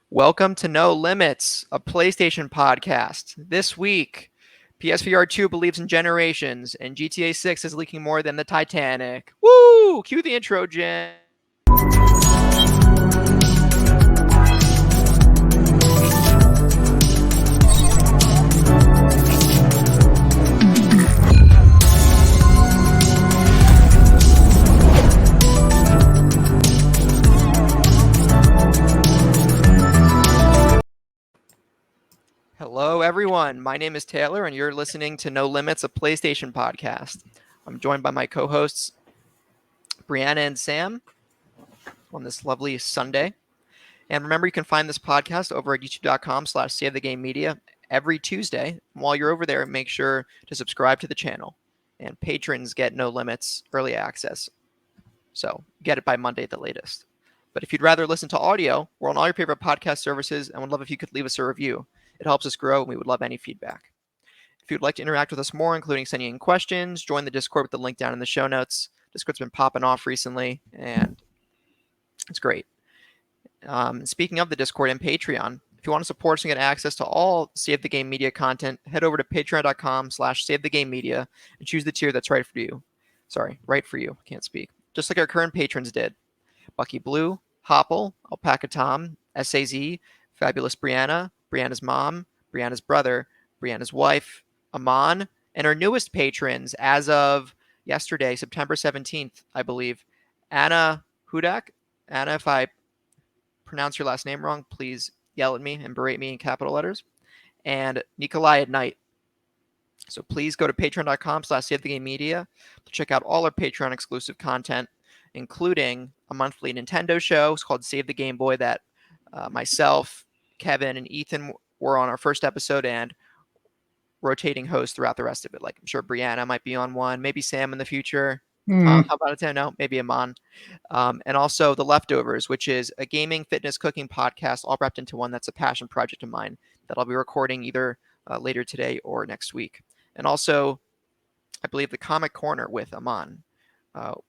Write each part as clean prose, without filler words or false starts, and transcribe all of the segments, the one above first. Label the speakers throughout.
Speaker 1: Welcome to No Limits, a PlayStation podcast. This week, PSVR2 believes in generations, and GTA 6 is leaking more than the Titanic. Woo! Cue the intro, Jen. Hello, everyone. My name is Taylor, and you're listening to No Limits, a PlayStation podcast. I'm joined by my co-hosts, Brianna and Sam, on this lovely Sunday. And remember, you can find this podcast over at youtube.com/SaveTheGameMedia every Tuesday. While you're over there, make sure to subscribe to the channel. And patrons get No Limits early access. So get it by Monday at the latest. But if you'd rather listen to audio, we're on all your favorite podcast services and would love if you could leave us a review. It helps us grow, and we would love any feedback. If you'd like to interact with us more, including sending in questions, join the Discord with the link down in the show notes. Discord's been popping off recently, and it's great. Speaking of the Discord and Patreon, if you want to support us and get access to all Save the Game Media content, head over to patreon.com/SaveTheGameMedia and choose the tier that's right for you. Sorry, right for you. Can't speak. Just like our current patrons did. Bucky Blue, Hopple, Alpaca Tom, SAZ, Fabulous Brianna, Brianna's mom, Brianna's brother, Brianna's wife, Amon, and our newest patrons as of yesterday, September 17th, I believe, Anna Hudak. Anna, if I pronounce your last name wrong, please yell at me and berate me in capital letters. And Nikolai at Night. So please go to patreon.com/SaveTheGameMedia to check out all our Patreon exclusive content, including a monthly Nintendo show. It's called Save the Game Boy that myself, Kevin, and Ethan were on our first episode, and rotating hosts throughout the rest of it. Like, I'm sure Brianna might be on one, maybe Sam in the future. How about it? No, maybe Amon. And also The Leftovers, which is a gaming, fitness, cooking podcast all wrapped into one that's a passion project of mine that I'll be recording either later today or next week. And also, I believe, The Comic Corner with Amon,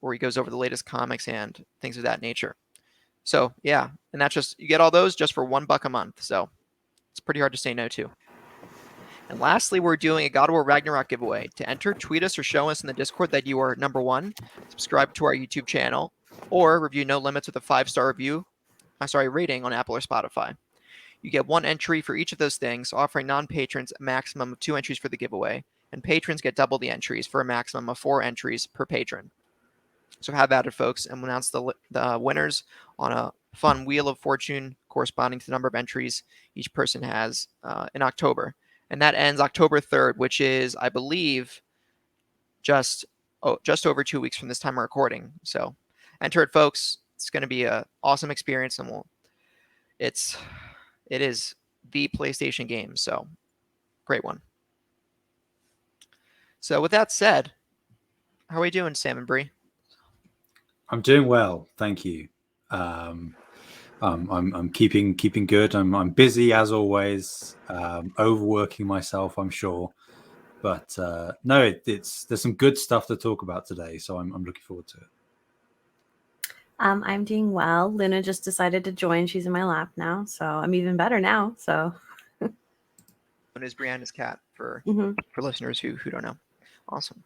Speaker 1: where he goes over the latest comics and things of that nature. So, yeah, and that's just, you get all those just for $1 a month. So it's pretty hard to say no to. And lastly, we're doing a God of War Ragnarok giveaway. To enter, tweet us or show us in the Discord that you are number one, subscribe to our YouTube channel, or review No Limits with a 5-star rating on Apple or Spotify. You get one entry for each of those things, offering non-patrons a maximum of 2 entries for the giveaway, and patrons get double the entries for a maximum of 4 entries per patron. So have at it, folks, and we'll announce the winners on a fun Wheel of Fortune corresponding to the number of entries each person has in October. And that ends October 3rd, which is, I believe, just over 2 weeks from this time of recording. So enter it, folks. It's going to be an awesome experience, and it is the PlayStation game, so great one. So with that said, how are we doing, Sam and Bree?
Speaker 2: I'm doing well, thank you. I'm keeping good. I'm busy as always, overworking myself, I'm sure. But no, there's some good stuff to talk about today, so I'm looking forward to it.
Speaker 3: I'm doing well. Luna just decided to join. She's in my lap now, so I'm even better now. So,
Speaker 1: Luna is Brianna's cat for listeners who don't know. Awesome.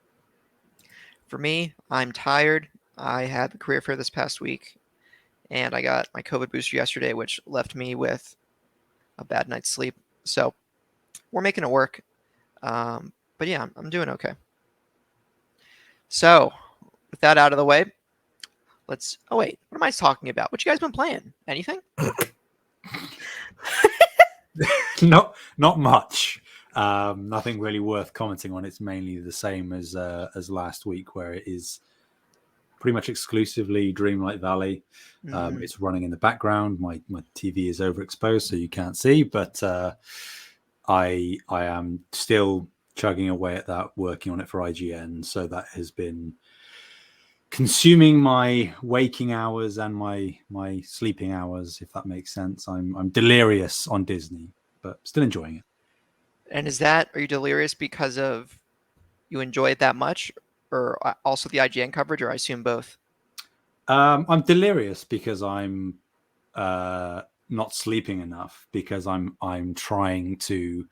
Speaker 1: For me, I'm tired. I had the career fair this past week, and I got my COVID booster yesterday, which left me with a bad night's sleep. So we're making it work. But yeah, I'm doing okay. So with that out of the way, oh wait, what am I talking about? What you guys been playing? Anything?
Speaker 2: Not much. Nothing really worth commenting on. It's mainly the same as last week, where it is pretty much exclusively Dreamlight Valley. It's running in the background. My TV is overexposed, so you can't see, but I am still chugging away at that, working on it for IGN. So that has been consuming my waking hours and my sleeping hours, if that makes sense. I'm delirious on Disney, but still enjoying it.
Speaker 1: And are you delirious because of you enjoy it that much, or also the IGN coverage, or I assume both?
Speaker 2: I'm delirious because I'm not sleeping enough because I'm trying to.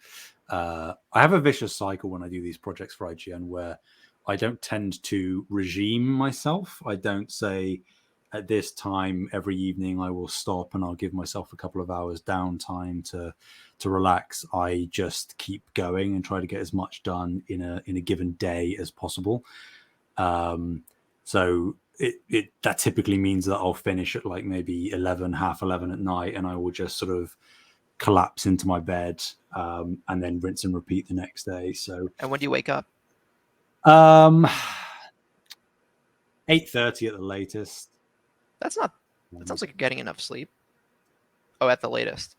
Speaker 2: I have a vicious cycle when I do these projects for IGN where I don't tend to regime myself. I don't say at this time every evening I will stop and I'll give myself a couple of hours downtime to relax. I just keep going and try to get as much done in a given day as possible. So it that typically means that I'll finish at like maybe 11, half 11 at night, and I will just sort of collapse into my bed and then rinse and repeat the next day. So
Speaker 1: And when do you wake up?
Speaker 2: 8:30 at the latest.
Speaker 1: That sounds like you're getting enough sleep. Oh, at the latest.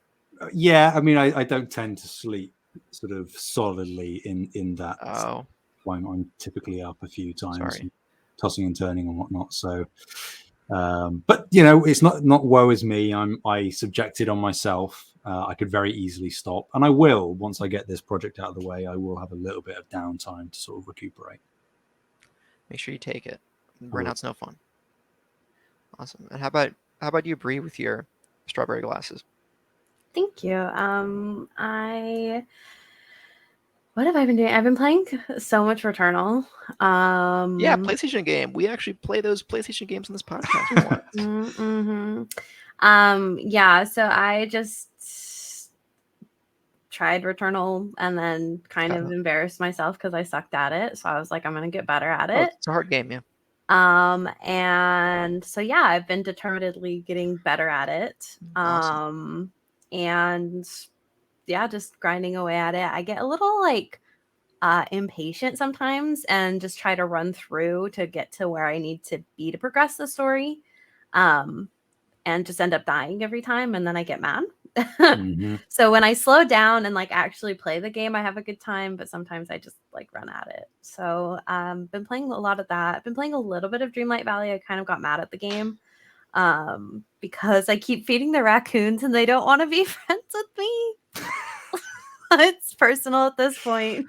Speaker 2: Yeah, I mean, I don't tend to sleep sort of solidly in that.
Speaker 1: Oh,
Speaker 2: I'm typically up a few times,
Speaker 1: sorry.
Speaker 2: tossing and turning and whatnot. So, but you know, it's not woe is me. I subjected on myself. I could very easily stop, and I will once I get this project out of the way. I will have a little bit of downtime to sort of recuperate.
Speaker 1: Make sure you take it. Burnout's no fun. Awesome. And how about you, Bree, with your strawberry glasses?
Speaker 3: Thank you. What have I been doing? I've been playing so much Returnal.
Speaker 1: Yeah, PlayStation game. We actually play those PlayStation games on this podcast.
Speaker 3: Yeah, so I just tried Returnal and then kind of embarrassed myself because I sucked at it. So I was like, I'm gonna get better at it.
Speaker 1: It's a hard game, yeah.
Speaker 3: And so yeah, I've been determinedly getting better at it.
Speaker 1: Awesome.
Speaker 3: And yeah, just grinding away at it. I get a little like impatient sometimes and just try to run through to get to where I need to be to progress the story. And just end up dying every time, and then I get mad. So when I slow down and like actually play the game, I have a good time, but sometimes I just like run at it. So been playing a lot of that. I've been playing a little bit of Dreamlight Valley. I kind of got mad at the game because I keep feeding the raccoons and they don't want to be friends with me. It's personal at this point.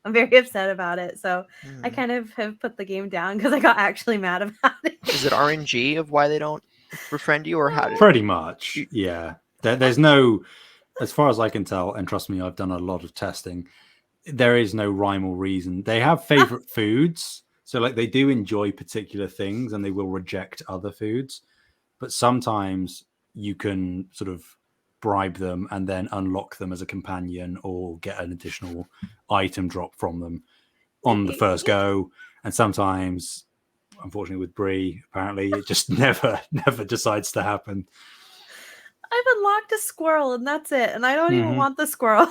Speaker 3: I'm very upset about it. So I kind of have put the game down because I got actually mad about it.
Speaker 1: Is it RNG of why they don't befriend you, or how did
Speaker 2: Pretty much, yeah. There's no, as far as I can tell, and trust me, I've done a lot of testing. There is no rhyme or reason. They have favorite foods, so like they do enjoy particular things, and they will reject other foods. But sometimes you can sort of bribe them and then unlock them as a companion or get an additional item drop from them on the first go. And sometimes, unfortunately, with Bree, apparently it just never decides to happen.
Speaker 3: I've unlocked a squirrel and that's it, and I don't even want the squirrel.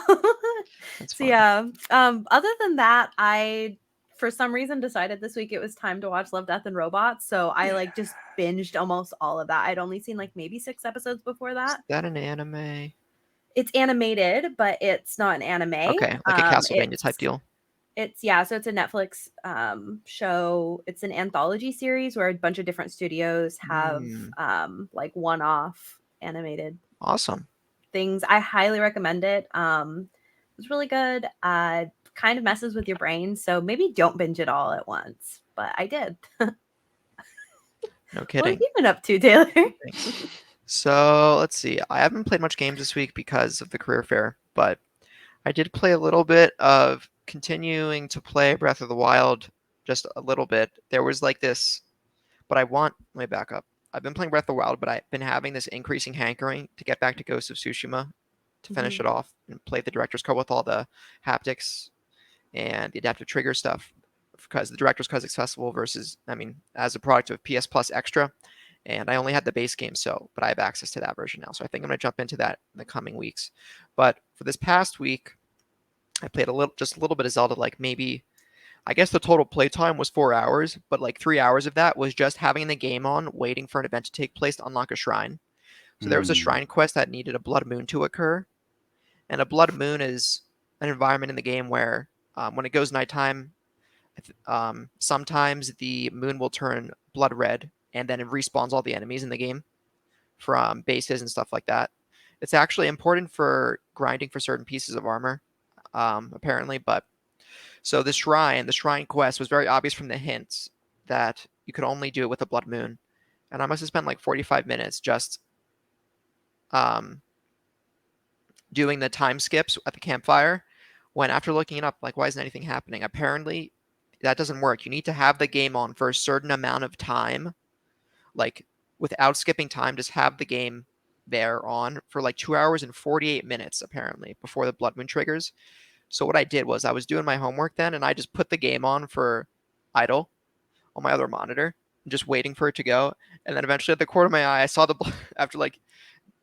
Speaker 3: So yeah, other than that, I for some reason decided this week it was time to watch Love, Death and Robots, so I like just binged almost all of that. I'd only seen like maybe 6 episodes before that.
Speaker 1: Is that an anime?
Speaker 3: It's animated, but it's not an anime.
Speaker 1: Okay, like a Castlevania type deal.
Speaker 3: It's so it's a Netflix show. It's an anthology series where a bunch of different studios have like one-off animated things. I highly recommend it. It's really good. Kind of messes with your brain, so maybe don't binge it all at once, but I did.
Speaker 1: No kidding.
Speaker 3: What have you been up to, Taylor?
Speaker 1: So let's see. I haven't played much games this week because of the career fair, but I did play a little bit of continuing to play Breath of the Wild, just a little bit. There was like this, but let me back up. I've been playing Breath of the Wild, but I've been having this increasing hankering to get back to Ghost of Tsushima to finish it off and play the director's cut with all the haptics and the adaptive trigger stuff, because the director's cut is accessible versus, I mean, as a product of PS Plus Extra. And I only had the base game, but I have access to that version now. So I think I'm going to jump into that in the coming weeks. But for this past week, I played just a little bit of Zelda, like maybe, I guess the total playtime was 4 hours, but like 3 hours of that was just having the game on, waiting for an event to take place to unlock a shrine. So there was a shrine quest that needed a blood moon to occur. And a blood moon is an environment in the game where when it goes nighttime, sometimes the moon will turn blood red, and then it respawns all the enemies in the game from bases and stuff like that. It's actually important for grinding for certain pieces of armor, apparently. But so the shrine quest was very obvious from the hints that you could only do it with a blood moon. And I must have spent like 45 minutes just doing the time skips at the campfire, when after looking it up, like, why isn't anything happening? Apparently, that doesn't work. You need to have the game on for a certain amount of time, like without skipping time, just have the game there on for like 2 hours and 48 minutes, apparently, before the blood moon triggers. So what I did was I was doing my homework then, and I just put the game on for idle on my other monitor, just waiting for it to go. And then eventually, at the corner of my eye, I saw the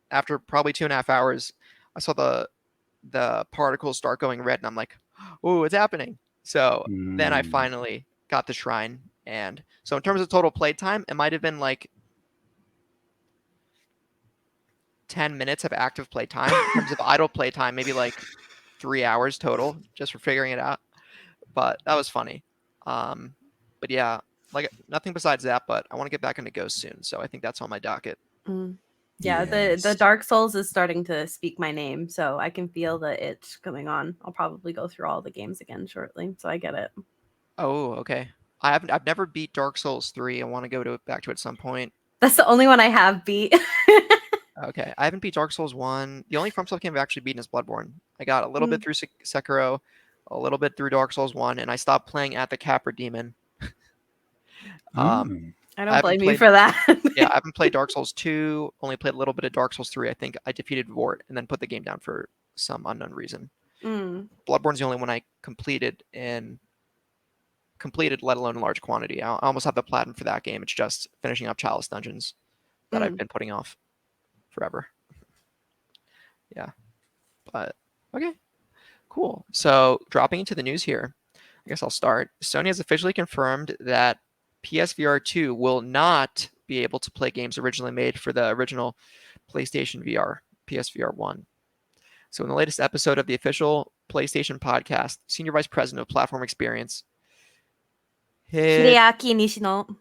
Speaker 1: after probably 2.5 hours, I saw the particles start going red, and I'm like, "Oh, it's happening!" So then I finally got the shrine, and so in terms of total playtime, it might have been like 10 minutes of active playtime. In terms of idle playtime, maybe like 3 hours total, just for figuring it out. But that was funny. But yeah, like nothing besides that. But I want to get back into Ghost soon, so I think that's on my docket.
Speaker 3: Yeah,
Speaker 2: Yes.
Speaker 3: the Dark Souls is starting to speak my name, so I can feel the itch coming on. I'll probably go through all the games again shortly, so I get it.
Speaker 1: Oh, okay. I've never beat Dark Souls 3. I want to go back to it at some point.
Speaker 3: That's the only one I have beat.
Speaker 1: Okay, I haven't beat Dark Souls 1. The only FromSoft game I've actually beaten is Bloodborne. I got a little bit through Sekiro, a little bit through Dark Souls 1, and I stopped playing at the Capra Demon.
Speaker 3: I
Speaker 1: I
Speaker 3: don't
Speaker 1: haven't
Speaker 3: blame you
Speaker 1: played-
Speaker 3: for that.
Speaker 1: Yeah, I haven't played Dark Souls 2, only played a little bit of Dark Souls 3. I think I defeated Vort and then put the game down for some unknown reason. Bloodborne's the only one I completed, let alone in large quantity. I almost have the platinum for that game. It's just finishing up Chalice Dungeons that I've been putting off forever. Yeah. But okay. Cool. So dropping into the news here, I guess I'll start. Sony has officially confirmed that PSVR2 will not be able to play games originally made for the original PlayStation VR, PSVR1. So in the latest episode of the official PlayStation podcast, Senior Vice President of Platform Experience,
Speaker 3: Hideaki Nishino.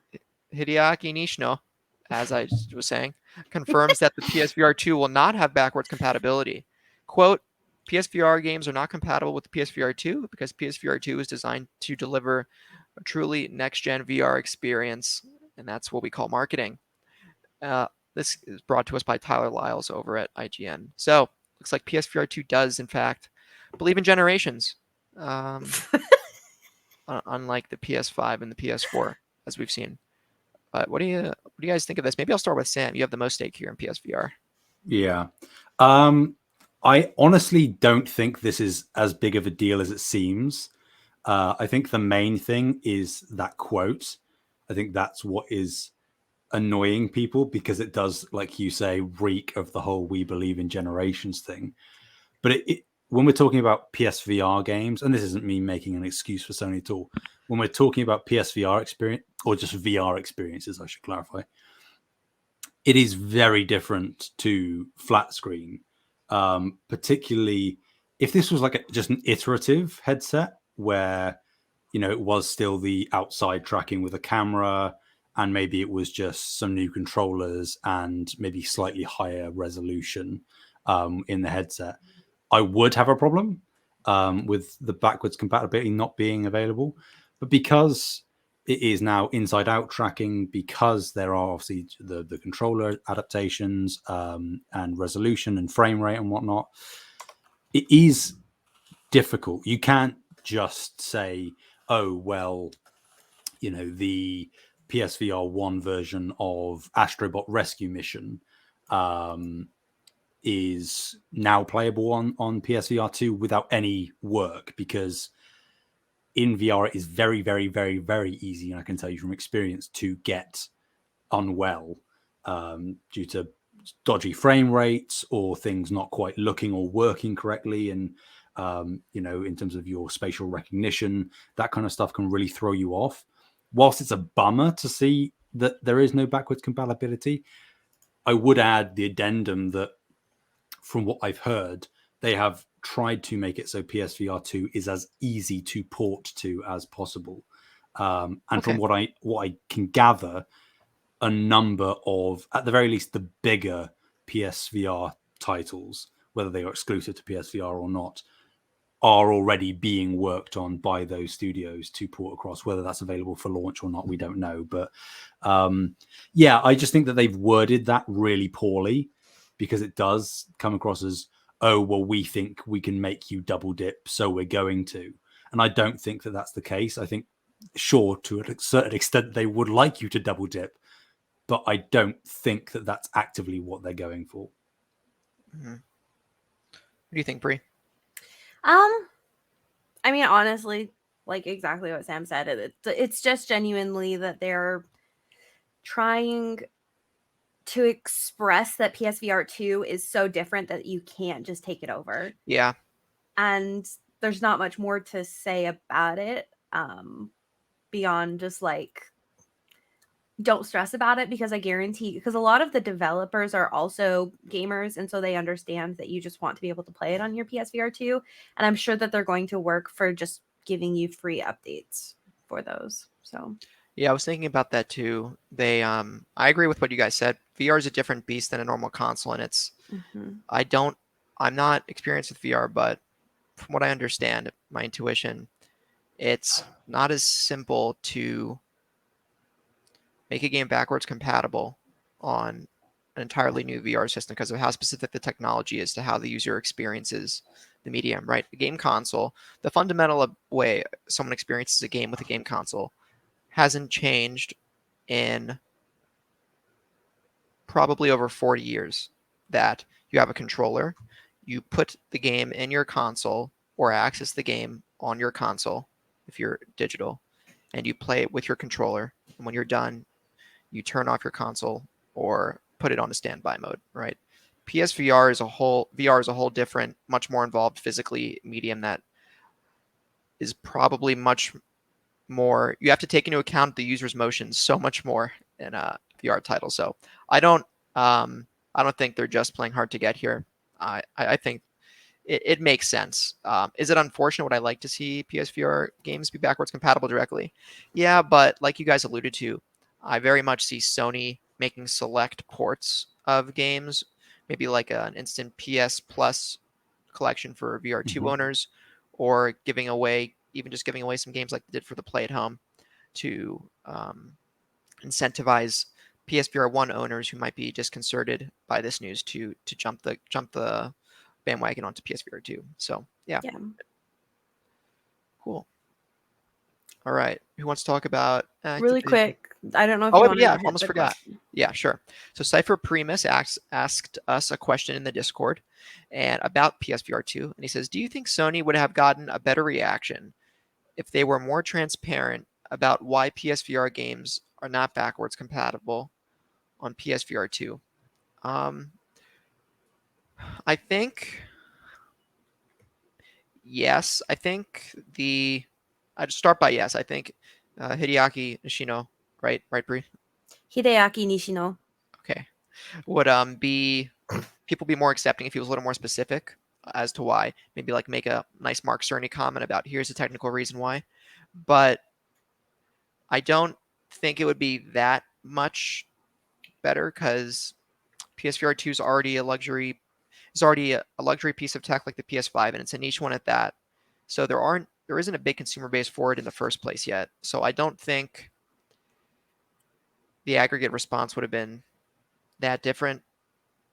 Speaker 1: Hideaki Nishino, as I was saying, confirms that the PSVR2 will not have backwards compatibility. Quote, PSVR games are not compatible with the PSVR2 because PSVR2 is designed to deliver a truly next-gen VR experience, and that's what we call marketing. This is brought to us by Tyler Lyles over at IGN. So, looks like PSVR2 does, in fact, believe in generations, unlike the PS5 and the PS4, as we've seen. But what do you guys think of this? Maybe I'll start with Sam. You have the most stake here in PSVR.
Speaker 2: Yeah. I honestly don't think this is as big of a deal as it seems. I think the main thing is that quote. I think that's what is annoying people because it does, like you say, reek of the whole "we believe in generations" thing. But when we're talking about PSVR games, and this isn't me making an excuse for Sony at all, when we're talking about PSVR experience or just VR experiences, I should clarify, it is very different to flat screen. Particularly if this was like just an iterative headset where, it was still the outside tracking with a camera and maybe it was just some new controllers and maybe slightly higher resolution in the headset, I would have a problem with the backwards compatibility not being available. But because it is now inside out tracking, because there are obviously the controller adaptations and resolution and frame rate and whatnot, it is difficult. You can't just say, oh, well, the PSVR 1 version of Astrobot Rescue Mission is now playable on PSVR 2 without any work, because in VR it is very, very, very, very easy, and I can tell you from experience, to get unwell due to dodgy frame rates or things not quite looking or working correctly. And in terms of your spatial recognition, that kind of stuff can really throw you off. Whilst it's a bummer to see that there is no backwards compatibility, I would add the addendum that from what I've heard, they have tried to make it so PSVR 2 is as easy to port to as possible. And from what I can gather, a number of, at the very least, the bigger PSVR titles, whether they are exclusive to PSVR or not, are already being worked on by those studios to port across. Whether that's available for launch or not, we don't know. But I just think that they've worded that really poorly. because it does come across as, oh, well, we think we can make you double dip, so we're going to. And I don't think that that's the case. I think, sure, to a certain extent, they would like you to double dip, but I don't think that that's actively what they're going for.
Speaker 1: Mm-hmm. What do you think, Brie?
Speaker 3: I mean, honestly, like exactly what Sam said. It's just genuinely that they're trying to express that PSVR2 is so different that you can't just take it over.
Speaker 1: Yeah.
Speaker 3: And there's not much more to say about it beyond just like, don't stress about it, because I guarantee, because a lot of the developers are also gamers, and so they understand that you just want to be able to play it on your PSVR2, and I'm sure that they're going to work for just giving you free updates for those. So
Speaker 1: Yeah, I was thinking about that too. I agree with what you guys said. VR is a different beast than a normal console, and I'm not experienced with VR, but from what I understand, my intuition, it's not as simple to make a game backwards compatible on an entirely new VR system because of how specific the technology is to how the user experiences the medium, right? The game console, the fundamental way someone experiences a game with a game console hasn't changed in probably over 40 years. That you have a controller, you put the game in your console or access the game on your console if you're digital, and you play it with your controller. And when you're done, you turn off your console or put it on a standby mode, right? PSVR is a whole VR is a whole different, much more involved physically medium that is probably much more. You have to take into account the user's motions so much more in a VR title. So I don't I don't think they're just playing hard to get here. I think it makes sense. Is it unfortunate? Would I like to see PSVR games be backwards compatible directly? Yeah, but like you guys alluded to, I very much see Sony making select ports of games, maybe like an instant PS Plus collection for VR2 owners, or even just giving away some games like they did for the Play at Home to incentivize PSVR1 owners who might be disconcerted by this news to jump the bandwagon onto PSVR2. So yeah, cool. All right, who wants to talk about
Speaker 3: really quick, I don't know if
Speaker 1: Oh
Speaker 3: you want
Speaker 1: yeah,
Speaker 3: to
Speaker 1: I
Speaker 3: hit
Speaker 1: almost
Speaker 3: the
Speaker 1: forgot.
Speaker 3: question.
Speaker 1: Yeah, sure. So Cypher Primus asked us a question in the Discord and about PSVR2, and he says, "Do you think Sony would have gotten a better reaction if they were more transparent about why PSVR games are not backwards compatible on PSVR2?" I think yes. I'd start by yes. I think Hideaki Nishino, right, Brie?
Speaker 3: Hideaki Nishino.
Speaker 1: Okay, would people be more accepting if he was a little more specific as to why? Maybe like make a nice Mark Cerny comment about here's the technical reason why. But I don't think it would be that much better because PSVR 2 is already a luxury. It's already a luxury piece of tech like the PS5, and it's a niche one at that. So there isn't a big consumer base for it in the first place yet. So I don't think the aggregate response would have been that different.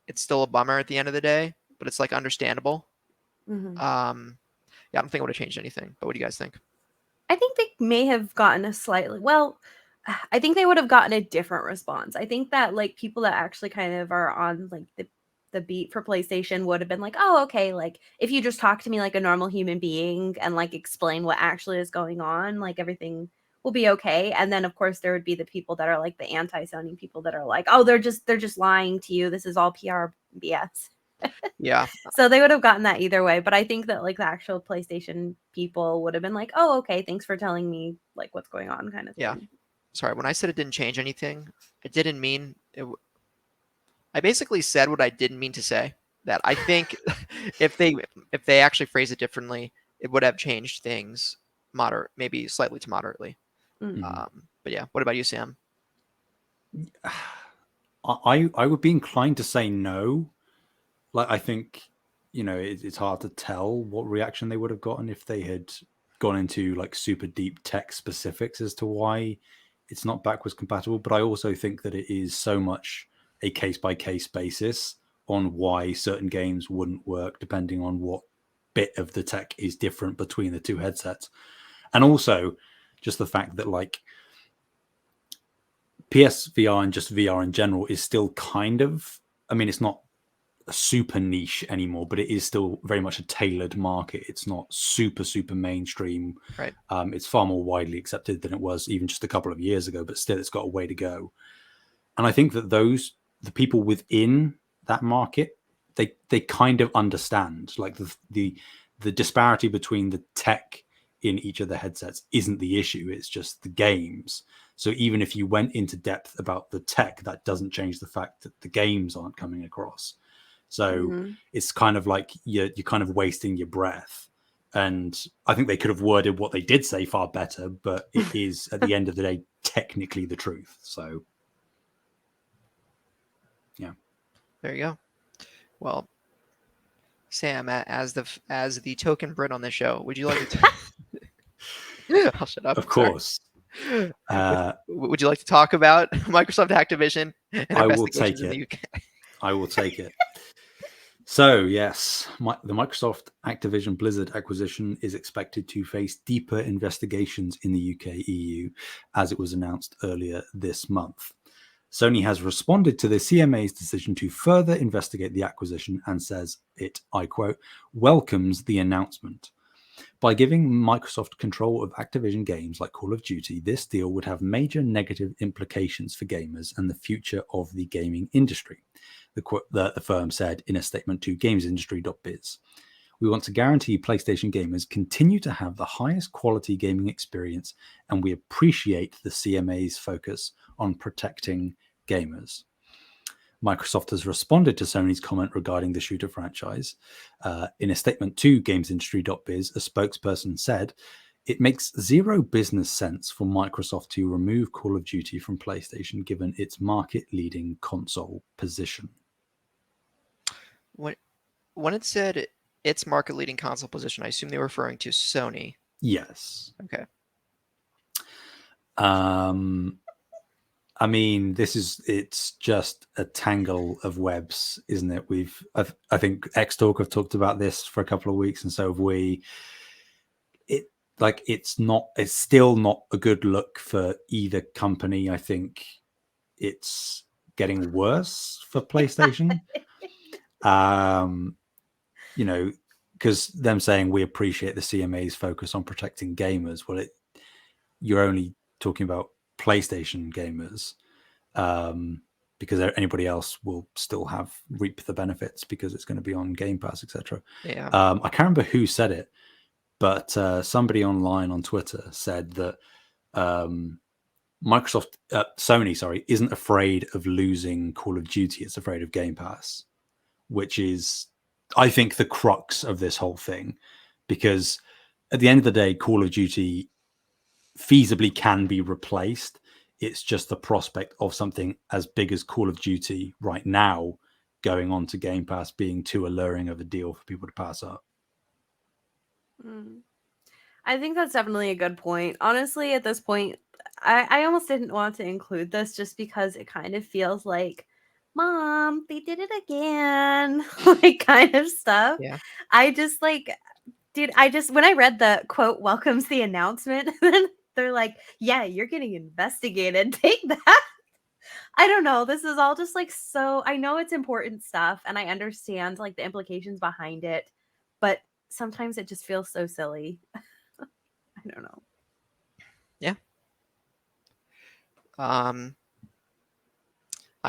Speaker 1: It's still a bummer at the end of the day, but it's like understandable. Yeah, I don't think it would have changed anything. But what do you guys think?
Speaker 3: I think they may have gotten I think they would have gotten a different response. I think that like people that actually kind of are on like the beat for PlayStation would have been like, "Oh, okay, like if you just talk to me like a normal human being and like explain what actually is going on, like everything will be okay." And then of course there would be the people that are like the anti-Sony people that are like, "Oh, they're just lying to you. This is all PR BS."
Speaker 1: Yeah.
Speaker 3: So they would have gotten that either way, but I think that like the actual PlayStation people would have been like, "Oh, okay, thanks for telling me like what's going on," kind of
Speaker 1: Yeah.
Speaker 3: thing.
Speaker 1: Sorry, when I said it didn't change anything, I didn't mean it. I basically said what I didn't mean to say. That I think if they actually phrase it differently, it would have changed things maybe slightly to moderately. But yeah, what about you, Sam?
Speaker 2: I would be inclined to say no. Like, I think, it's hard to tell what reaction they would have gotten if they had gone into like super deep tech specifics as to why it's not backwards compatible. But I also think that it is so much a case by case basis on why certain games wouldn't work depending on what bit of the tech is different between the two headsets. And also just the fact that like PSVR and just VR in general is still kind of, I mean, it's not a super niche anymore, but it is still very much a tailored market. It's not super mainstream.
Speaker 1: Right.
Speaker 2: It's far more widely accepted than it was even just a couple of years ago, but still it's got a way to go. And I think that the people within that market, they kind of understand like the disparity between the tech in each of the headsets isn't the issue. It's just the games. So even if you went into depth about the tech, that doesn't change the fact that the games aren't coming across. So it's kind of like you're kind of wasting your breath. And I think they could have worded what they did say far better, but it is at the end of the day technically the truth. So yeah,
Speaker 1: there you go. Well, Sam, as the token Brit on the show, would you like to? I'll shut up.
Speaker 2: of course.
Speaker 1: Would you like to talk about Microsoft Activision and
Speaker 2: I will
Speaker 1: investigations
Speaker 2: take
Speaker 1: in
Speaker 2: it.
Speaker 1: the UK?
Speaker 2: I will take it. So, yes, the Microsoft Activision Blizzard acquisition is expected to face deeper investigations in the UK EU, as it was announced earlier this month. Sony has responded to the CMA's decision to further investigate the acquisition and says it, I quote, welcomes the announcement. By giving Microsoft control of Activision games like Call of Duty, this deal would have major negative implications for gamers and the future of the gaming industry, the firm said in a statement to gamesindustry.biz. We want to guarantee PlayStation gamers continue to have the highest quality gaming experience, and we appreciate the CMA's focus on protecting gamers. Microsoft has responded to Sony's comment regarding the shooter franchise. In a statement to gamesindustry.biz, a spokesperson said, it makes zero business sense for Microsoft to remove Call of Duty from PlayStation given its market-leading console position.
Speaker 1: When it said its market-leading console position, I assume they were referring to Sony.
Speaker 2: Yes.
Speaker 1: Okay.
Speaker 2: I mean, it's just a tangle of webs, isn't it? I think X-Talk have talked about this for a couple of weeks, and so have we. It's still not a good look for either company. I think it's getting worse for PlayStation. Because them saying we appreciate the CMA's focus on protecting gamers. Well, you're only talking about PlayStation gamers, because anybody else will still reap the benefits because it's going to be on Game Pass, etc.
Speaker 1: Yeah.
Speaker 2: I can't remember who said it, but somebody online on Twitter said that Sony isn't afraid of losing Call of Duty; it's afraid of Game Pass, which is, I think, the crux of this whole thing, because at the end of the day, Call of Duty feasibly can be replaced. It's just the prospect of something as big as Call of Duty right now going on to Game Pass being too alluring of a deal for people to pass up.
Speaker 3: I think that's definitely a good point. Honestly, at this point, I almost didn't want to include this just because it kind of feels like, Mom, they did it again, like kind of stuff.
Speaker 1: Yeah.
Speaker 3: I just when I read the quote, welcomes the announcement, then they're like, yeah, you're getting investigated. Take that. I don't know. This is all just like, so I know it's important stuff and I understand like the implications behind it, but sometimes it just feels so silly. I don't know.
Speaker 1: Yeah. I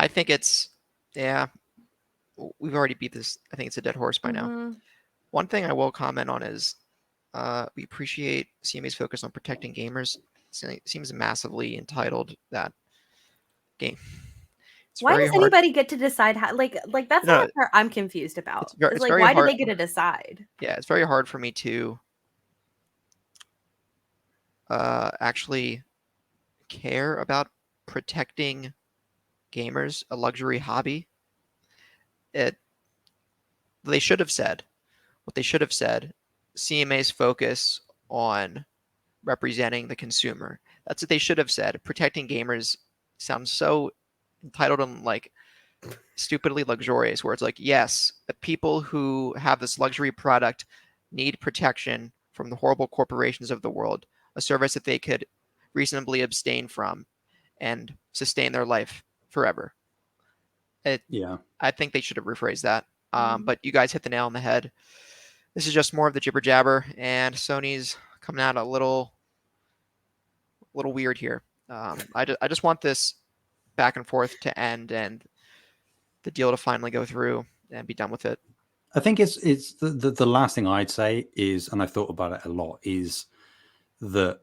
Speaker 1: think we've already beat this. I think it's a dead horse by now. One thing I will comment on is we appreciate CMA's focus on protecting gamers. It seems massively entitled, that game.
Speaker 3: Why does anybody get to decide how? Like that's the part I'm confused about. It's like, why do they get to decide?
Speaker 1: Yeah, it's very hard for me to actually care about protecting gamers, a luxury hobby. They should have said what they should have said. CMA's focus on representing the consumer. That's what they should have said. Protecting gamers sounds so entitled and like stupidly luxurious, where it's like, yes, the people who have this luxury product need protection from the horrible corporations of the world, a service that they could reasonably abstain from and sustain their life forever.
Speaker 2: Yeah.
Speaker 1: I think they should have rephrased that.
Speaker 3: Mhm.
Speaker 1: But you guys hit the nail on the head. This is just more of the jibber jabber, and Sony's coming out a little weird here. I just want this back and forth to end and the deal to finally go through and be done with it.
Speaker 2: I think it's the last thing I'd say is, and I've thought about it a lot, is that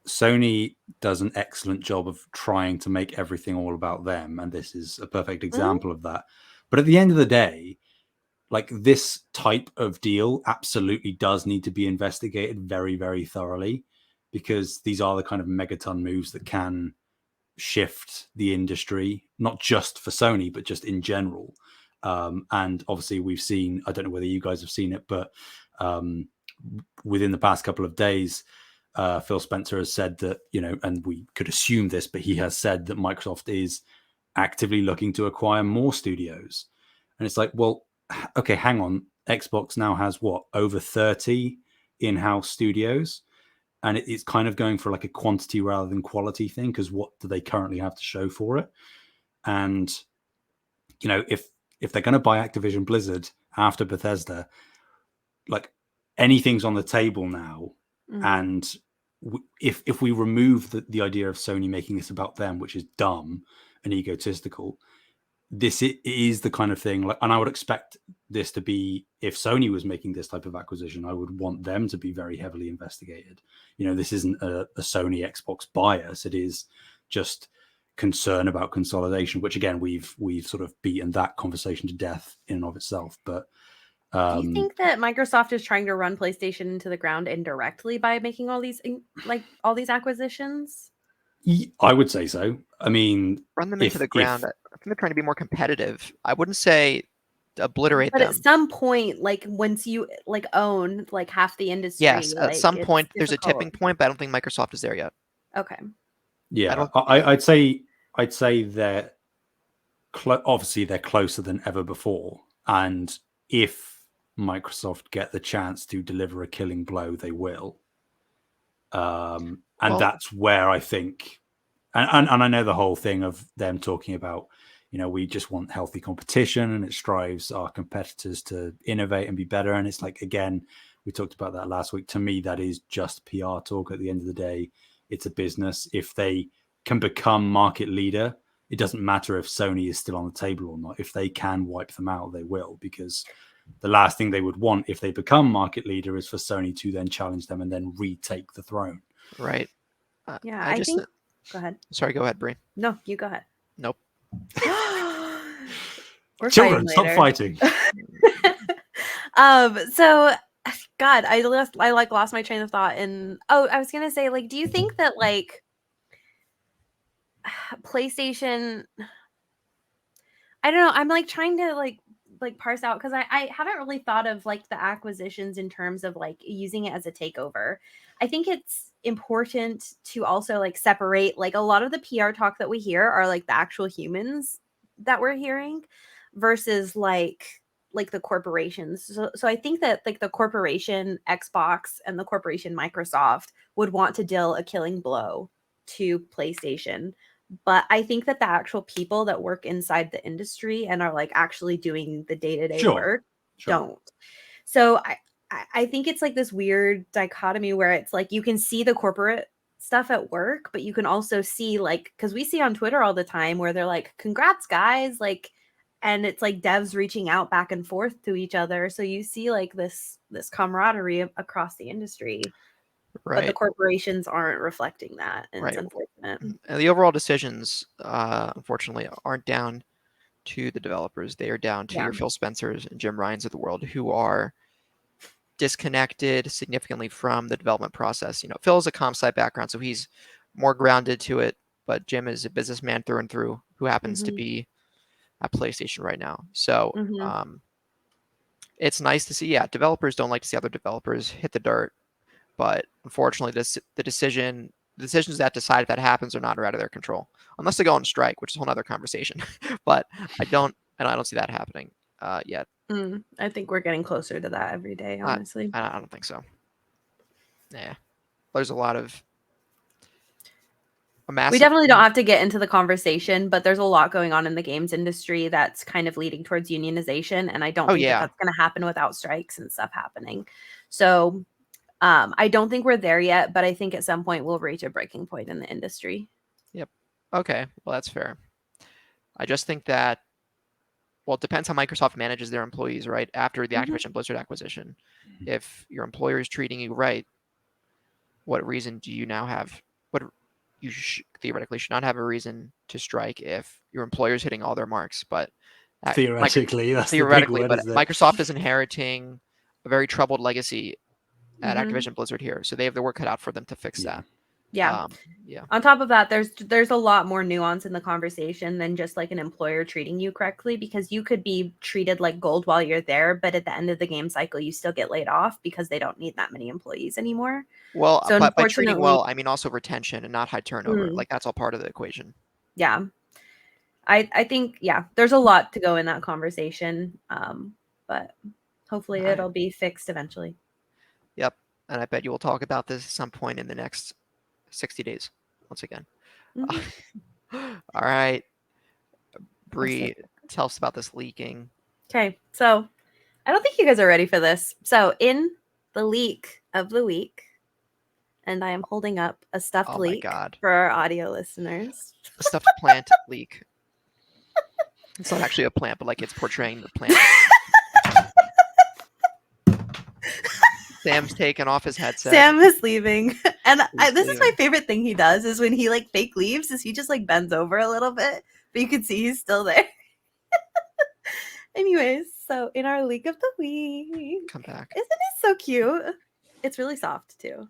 Speaker 2: Sony does an excellent job of trying to make everything all about them, and this is a perfect example of that. But at the end of the day, like, this type of deal absolutely does need to be investigated very, very thoroughly, because these are the kind of megaton moves that can shift the industry, not just for Sony, but just in general. And obviously we've seen, I don't know whether you guys have seen it, but within the past couple of days, Phil Spencer has said that, and we could assume this, but he has said that Microsoft is actively looking to acquire more studios. And it's like, well, okay, hang on. Xbox now has over 30 in-house studios, and it's kind of going for like a quantity rather than quality thing, because what do they currently have to show for it? And if they're going to buy Activision Blizzard after Bethesda, like, anything's on the table now. And if we remove the idea of Sony making this about them, which is dumb and egotistical, this is the kind of thing, like, and I would expect this to be, if Sony was making this type of acquisition, I would want them to be very heavily investigated. This isn't a Sony Xbox bias. It is just concern about consolidation, which again, we've sort of beaten that conversation to death in and of itself. But
Speaker 3: do you think that Microsoft is trying to run PlayStation into the ground indirectly by making all these acquisitions?
Speaker 2: I would say so. I mean,
Speaker 1: run them into the ground. I think they're trying to be more competitive. I wouldn't say obliterate
Speaker 3: but
Speaker 1: them.
Speaker 3: At some point, like, once you own like half the industry,
Speaker 1: yes, at some point there's a
Speaker 3: difficult.
Speaker 1: tipping point, but I don't think Microsoft is there yet.
Speaker 3: Okay.
Speaker 2: Yeah, I'd say they're obviously they're closer than ever before, and if Microsoft get the chance to deliver a killing blow, they will. And that's where I think, and I know the whole thing of them talking about, we just want healthy competition, and it strives our competitors to innovate and be better. And it's like, again, we talked about that last week. To me, that is just PR talk. At the end of the day, it's a business. If they can become market leader, it doesn't matter if Sony is still on the table or not. If they can wipe them out, they will, because the last thing they would want if they become market leader is for Sony to then challenge them and then retake the throne.
Speaker 1: Right.
Speaker 3: Yeah, I think. Go ahead.
Speaker 1: Sorry, go ahead, Brie.
Speaker 3: No, you go ahead.
Speaker 1: Nope.
Speaker 3: We're
Speaker 2: Children, stop fighting.
Speaker 3: So, God, I lost my train of thought. And I was gonna say, like, do you think that like PlayStation? I don't know. I'm like trying to like parse out, because I haven't really thought of like the acquisitions in terms of like using it as a takeover. I think it's important to also like separate, like, a lot of the PR talk that we hear are like the actual humans that we're hearing versus like the corporations. So I think that like the corporation Xbox and the corporation Microsoft would want to deal a killing blow to PlayStation. But I think that the actual people that work inside the industry and are like actually doing the day-to-day work don't. So I think it's like this weird dichotomy where it's like you can see the corporate stuff at work, but you can also see, like, because we see on Twitter all the time where they're like, congrats guys, like, and it's like devs reaching out back and forth to each other. So you see like this camaraderie across the industry. Right. But the corporations aren't reflecting that, and it's unfortunate.
Speaker 1: And the overall decisions, unfortunately, aren't down to the developers. They are down to your Phil Spencers and Jim Ryans of the world, who are disconnected significantly from the development process. Phil has a comp sci background, so he's more grounded to it, but Jim is a businessman through and through who happens to be at PlayStation right now. So it's nice to see, developers don't like to see other developers hit the dirt. But unfortunately, the decisions that decide if that happens or not are out of their control, unless they go on strike, which is a whole other conversation. But I don't and I don't see that happening yet.
Speaker 3: I think we're getting closer to that every day, honestly.
Speaker 1: I don't think so. Yeah, there's a lot of a massive.
Speaker 3: We definitely don't have to get into the conversation, but there's a lot going on in the games industry that's kind of leading towards unionization, and I don't think that that's going to happen without strikes and stuff happening. So I don't think we're there yet, but I think at some point we'll reach a breaking point in the industry.
Speaker 1: Yep. Okay. Well, that's fair. I just think that, well, it depends how Microsoft manages their employees, right? After the Activision Blizzard acquisition. If your employer is treating you right, what reason do you now have? What you theoretically should not have a reason to strike if your employer is hitting all their marks. But
Speaker 2: theoretically, that's
Speaker 1: theoretically,
Speaker 2: the big word,
Speaker 1: but Microsoft is inheriting a very troubled legacy at Activision Blizzard here, so they have the work cut out for them to fix that.
Speaker 3: Yeah.
Speaker 1: Yeah.
Speaker 3: On top of that, there's a lot more nuance in the conversation than just like an employer treating you correctly, because you could be treated like gold while you're there, but at the end of the game cycle, you still get laid off because they don't need that many employees anymore.
Speaker 1: Well, so but by treating well, I mean also retention and not high turnover. Like that's all part of the equation.
Speaker 3: Yeah. I think, there's a lot to go in that conversation, but hopefully it'll be fixed eventually.
Speaker 1: Yep. And I bet you will talk about this at some point in the next 60 days once again. All right. Bree, tell us about this leaking.
Speaker 3: Okay. So I don't think you guys are ready for this. So in the leak of the week, and I am holding up a stuffed leek for our audio listeners.
Speaker 1: A stuffed plant leek. It's not actually a plant, but like it's portraying the plant. Sam's taking off his headset.
Speaker 3: Sam is leaving. And this is my favorite thing he does is when he like fake leaves is he just like bends over a little bit, but you can see he's still there. Anyways, so in our leak of the week.
Speaker 1: Come back.
Speaker 3: Isn't it so cute? It's really soft too.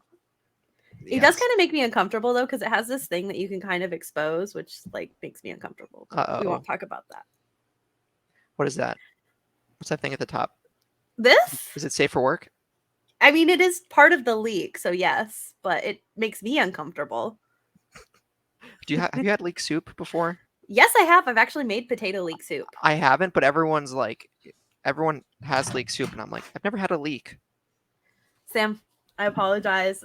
Speaker 3: Yes. It does kind of make me uncomfortable though, because it has this thing that you can kind of expose, which like makes me uncomfortable. We won't talk about that.
Speaker 1: What is that? What's that thing at the top?
Speaker 3: This?
Speaker 1: Is it safe for work?
Speaker 3: I mean, it is part of the leak, so yes, but it makes me uncomfortable.
Speaker 1: Have you had leek soup before?
Speaker 3: Yes, I have. I've actually made potato leek soup.
Speaker 1: I haven't, but everyone has leek soup, and I'm like, I've never had a leek.
Speaker 3: Sam, I apologize.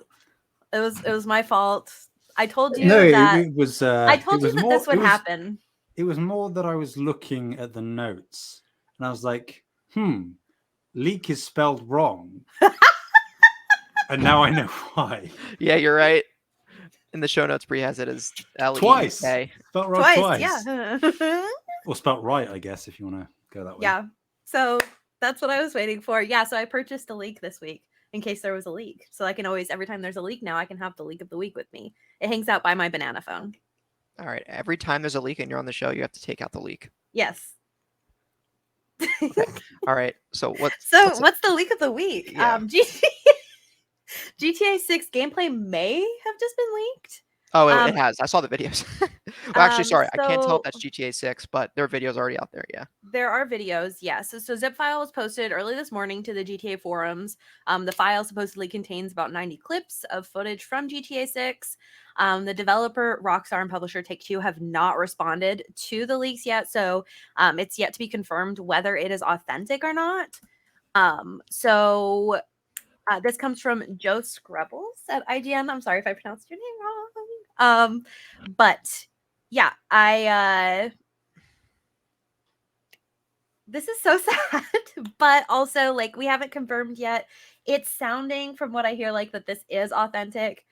Speaker 3: It was my fault. I told you that
Speaker 2: it was.
Speaker 3: I told you that this would happen.
Speaker 2: It was more that I was looking at the notes, and I was like, leek is spelled wrong. And now I know why.
Speaker 1: Yeah, you're right. In the show notes, Bree has it as L-E-K.
Speaker 2: Twice. Spelled wrong twice.
Speaker 3: Yeah.
Speaker 2: Or spelled right, I guess, if you want to go that way.
Speaker 3: Yeah. So that's what I was waiting for. Yeah. So I purchased a leek this week in case there was a leak. So I can always, every time there's a leak now, I can have the leak of the week with me. It hangs out by my banana phone.
Speaker 1: All right. Every time there's a leak and you're on the show, you have to take out the leak.
Speaker 3: Yes.
Speaker 1: Okay. All right. So what's
Speaker 3: the leak of the week?
Speaker 1: Yeah.
Speaker 3: GTA 6 gameplay may have just been leaked.
Speaker 1: Oh, it has. I saw the videos. Well, actually, sorry. I can't tell if that's GTA 6, but there are videos already out there. Yeah.
Speaker 3: There are videos. Yes. So zip file was posted early this morning to the GTA forums. The file supposedly contains about 90 clips of footage from GTA 6. The developer, Rockstar, and publisher Take-Two have not responded to the leaks yet. So it's yet to be confirmed whether it is authentic or not. This comes from Joe Scrubbles at IGN. I'm sorry if I pronounced your name wrong. But yeah, this is so sad, but also like we haven't confirmed yet. It's sounding from what I hear like that this is authentic,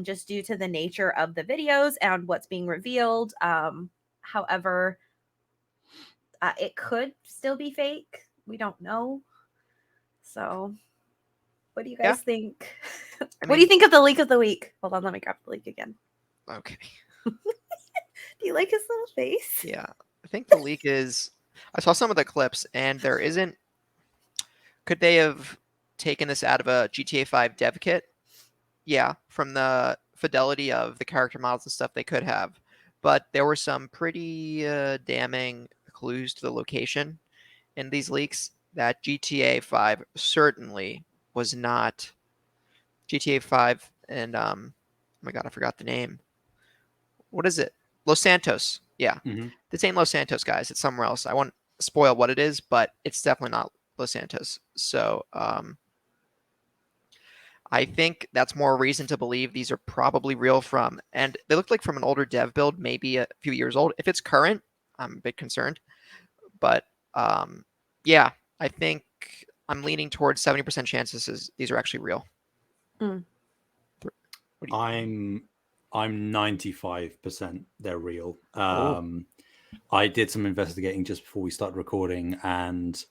Speaker 3: just due to the nature of the videos and what's being revealed. However, it could still be fake. We don't know. So what do you guys think? What do you think of the leak of the week? Hold on, let me grab the leak again.
Speaker 1: Okay.
Speaker 3: Do you like his little face?
Speaker 1: Yeah. I think the leak is... I saw some of the clips, and there isn't... Could they have taken this out of a GTA 5 dev kit? Yeah. From the fidelity of the character models and stuff, they could have. But there were some pretty damning clues to the location in these leaks that GTA 5 certainly was not. GTA 5 and oh my god, I forgot the name. What is it? Los Santos. Yeah.
Speaker 2: Mm-hmm.
Speaker 1: This ain't Los Santos, guys. It's somewhere else. I want spoil what it is, but it's definitely not Los Santos. So I think that's more reason to believe these are probably real from, and they look like from an older dev build, maybe a few years old. If it's current, I'm a bit concerned. But yeah, I think I'm leaning towards 70% chances these are actually real.
Speaker 3: Mm.
Speaker 2: I'm 95% they're real.
Speaker 1: Oh.
Speaker 2: I did some investigating just before we started recording, and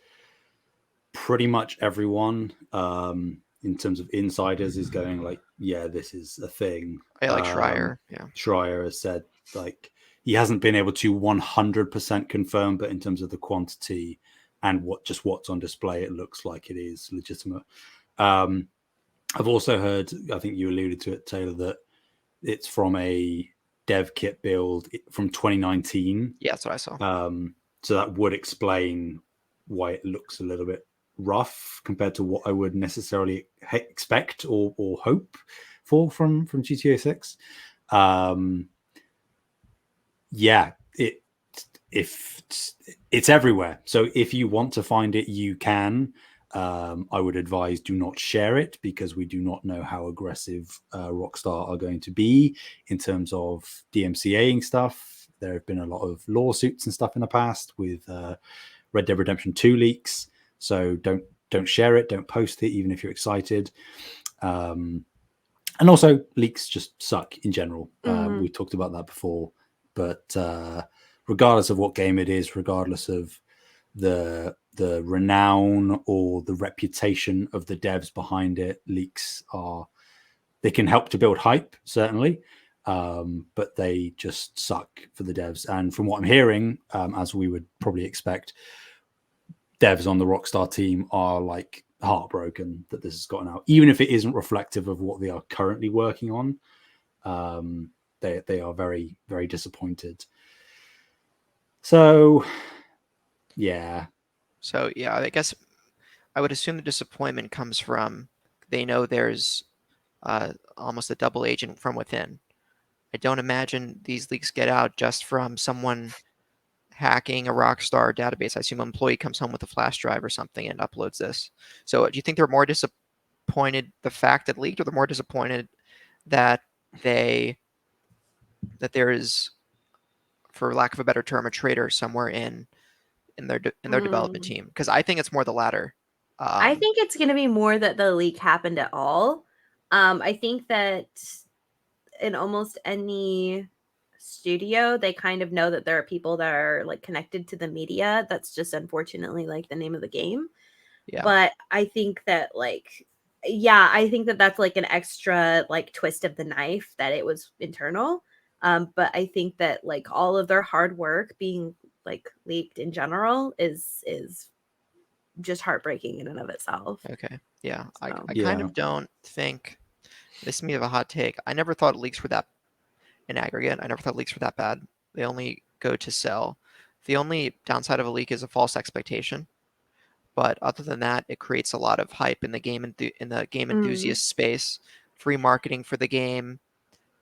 Speaker 2: pretty much everyone, in terms of insiders, is going like, yeah, this is a thing.
Speaker 1: I like Schreier. Yeah.
Speaker 2: Schreier has said like he hasn't been able to 100% confirm, but in terms of the quantity and what's on display, it looks like it is legitimate. I've also heard, I think you alluded to it, Taylor, that it's from a dev kit build from 2019.
Speaker 1: Yeah, that's what I saw.
Speaker 2: So that would explain why it looks a little bit rough compared to what I would necessarily expect or hope for from GTA 6. Yeah, if it's everywhere. So if you want to find it, you can. I would advise do not share it, because we do not know how aggressive Rockstar are going to be in terms of DMCAing stuff. There have been a lot of lawsuits and stuff in the past with Red Dead Redemption 2 leaks. So don't share it, don't post it, even if you're excited. And also, leaks just suck in general. We talked about that before. But regardless of what game it is, regardless of the renown or the reputation of the devs behind it, leaks they can help to build hype, certainly, but they just suck for the devs. And from what I'm hearing, as we would probably expect, devs on the Rockstar team are like heartbroken that this has gotten out, even if it isn't reflective of what they are currently working on. They are very, very disappointed. So yeah,
Speaker 1: I guess I would assume the disappointment comes from they know there's almost a double agent from within. I don't imagine these leaks get out just from someone hacking a Rockstar database. I assume an employee comes home with a flash drive or something and uploads this. So do you think they're more disappointed the fact it leaked, or they're more disappointed that there is, for lack of a better term, a traitor somewhere in their development team? Because I think it's more the latter.
Speaker 3: I think it's going to be more that the leak happened at all. I think that in almost any studio, they kind of know that there are people that are like connected to the media. That's just unfortunately like the name of the game.
Speaker 1: Yeah.
Speaker 3: But I think that I think that that's like an extra like twist of the knife that it was internal. But I think that like all of their hard work being like leaked in general is just heartbreaking in and of itself.
Speaker 1: Okay. Yeah.
Speaker 3: So.
Speaker 1: I kind of don't think, this is me of a hot take, I never thought leaks were that, in aggregate, I never thought leaks were that bad. They only go to sell. The only downside of a leak is a false expectation. But other than that, it creates a lot of hype in the game enthusiast space. Free marketing for the game.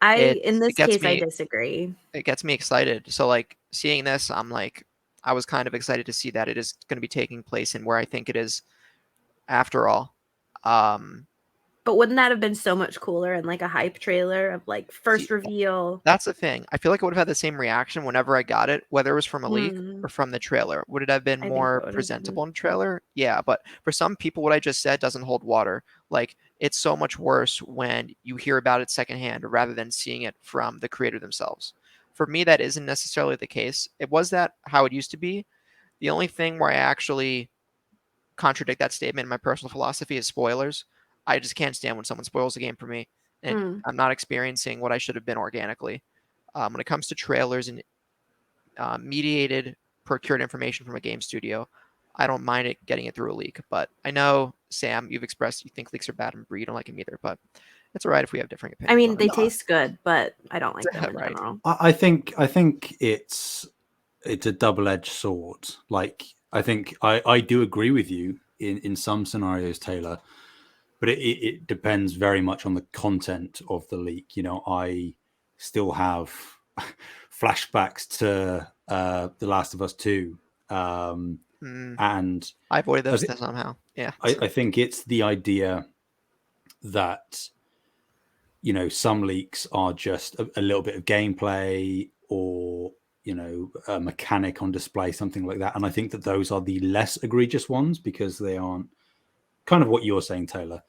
Speaker 3: In this case, I disagree.
Speaker 1: It gets me excited. So like seeing this, I was kind of excited to see that it is going to be taking place in where I think it is after all.
Speaker 3: But wouldn't that have been so much cooler in like a hype trailer of like first reveal?
Speaker 1: That's the thing. I feel like I would have had the same reaction whenever I got it, whether it was from a leak or from the trailer. Would it have been more presentable in trailer? Yeah, but for some people, what I just said doesn't hold water. Like, it's so much worse when you hear about it secondhand rather than seeing it from the creator themselves. For me, that isn't necessarily the case. It was that how it used to be. The only thing where I actually contradict that statement in my personal philosophy is spoilers. I just can't stand when someone spoils the game for me, and I'm not experiencing what I should have been organically. When it comes to trailers and mediated, procured information from a game studio, I don't mind it getting it through a leak. But I know, Sam, you've expressed you think leaks are bad and you don't like them either, but it's all right if we have different opinions.
Speaker 3: I mean, they taste good, but I don't like them in
Speaker 1: Right.
Speaker 3: general.
Speaker 2: I think it's a double-edged sword. Like, I think I do agree with you in some scenarios, Taylor, but it depends very much on the content of the leak. You know, I still have flashbacks to The Last of Us 2 And
Speaker 1: I avoided those somehow. Yeah,
Speaker 2: I think it's the idea that, you know, some leaks are just a little bit of gameplay or, you know, a mechanic on display, something like that. And I think that those are the less egregious ones because they aren't kind of what you're saying, Taylor.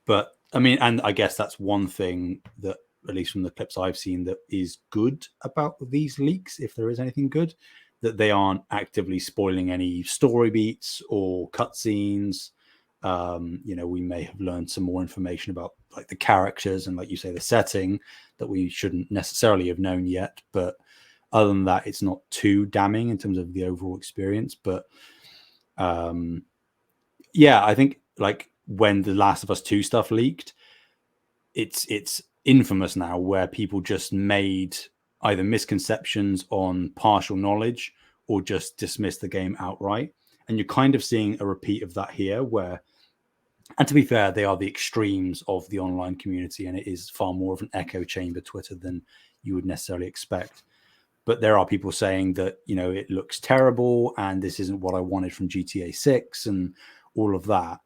Speaker 2: But I mean, and I guess that's one thing that, at least from the clips I've seen, that is good about these leaks, if there is anything good, that they aren't actively spoiling any story beats or cutscenes. You know, we may have learned some more information about like the characters and, like you say, the setting that we shouldn't necessarily have known yet. But other than that, it's not too damning in terms of the overall experience. But yeah, I think like when the Last of Us 2 stuff leaked, it's infamous now where people just made either misconceptions on partial knowledge or just dismiss the game outright. And you're kind of seeing a repeat of that here where, and to be fair, they are the extremes of the online community, and it is far more of an echo chamber Twitter than you would necessarily expect. But there are people saying that, you know, it looks terrible and this isn't what I wanted from GTA 6 and all of that.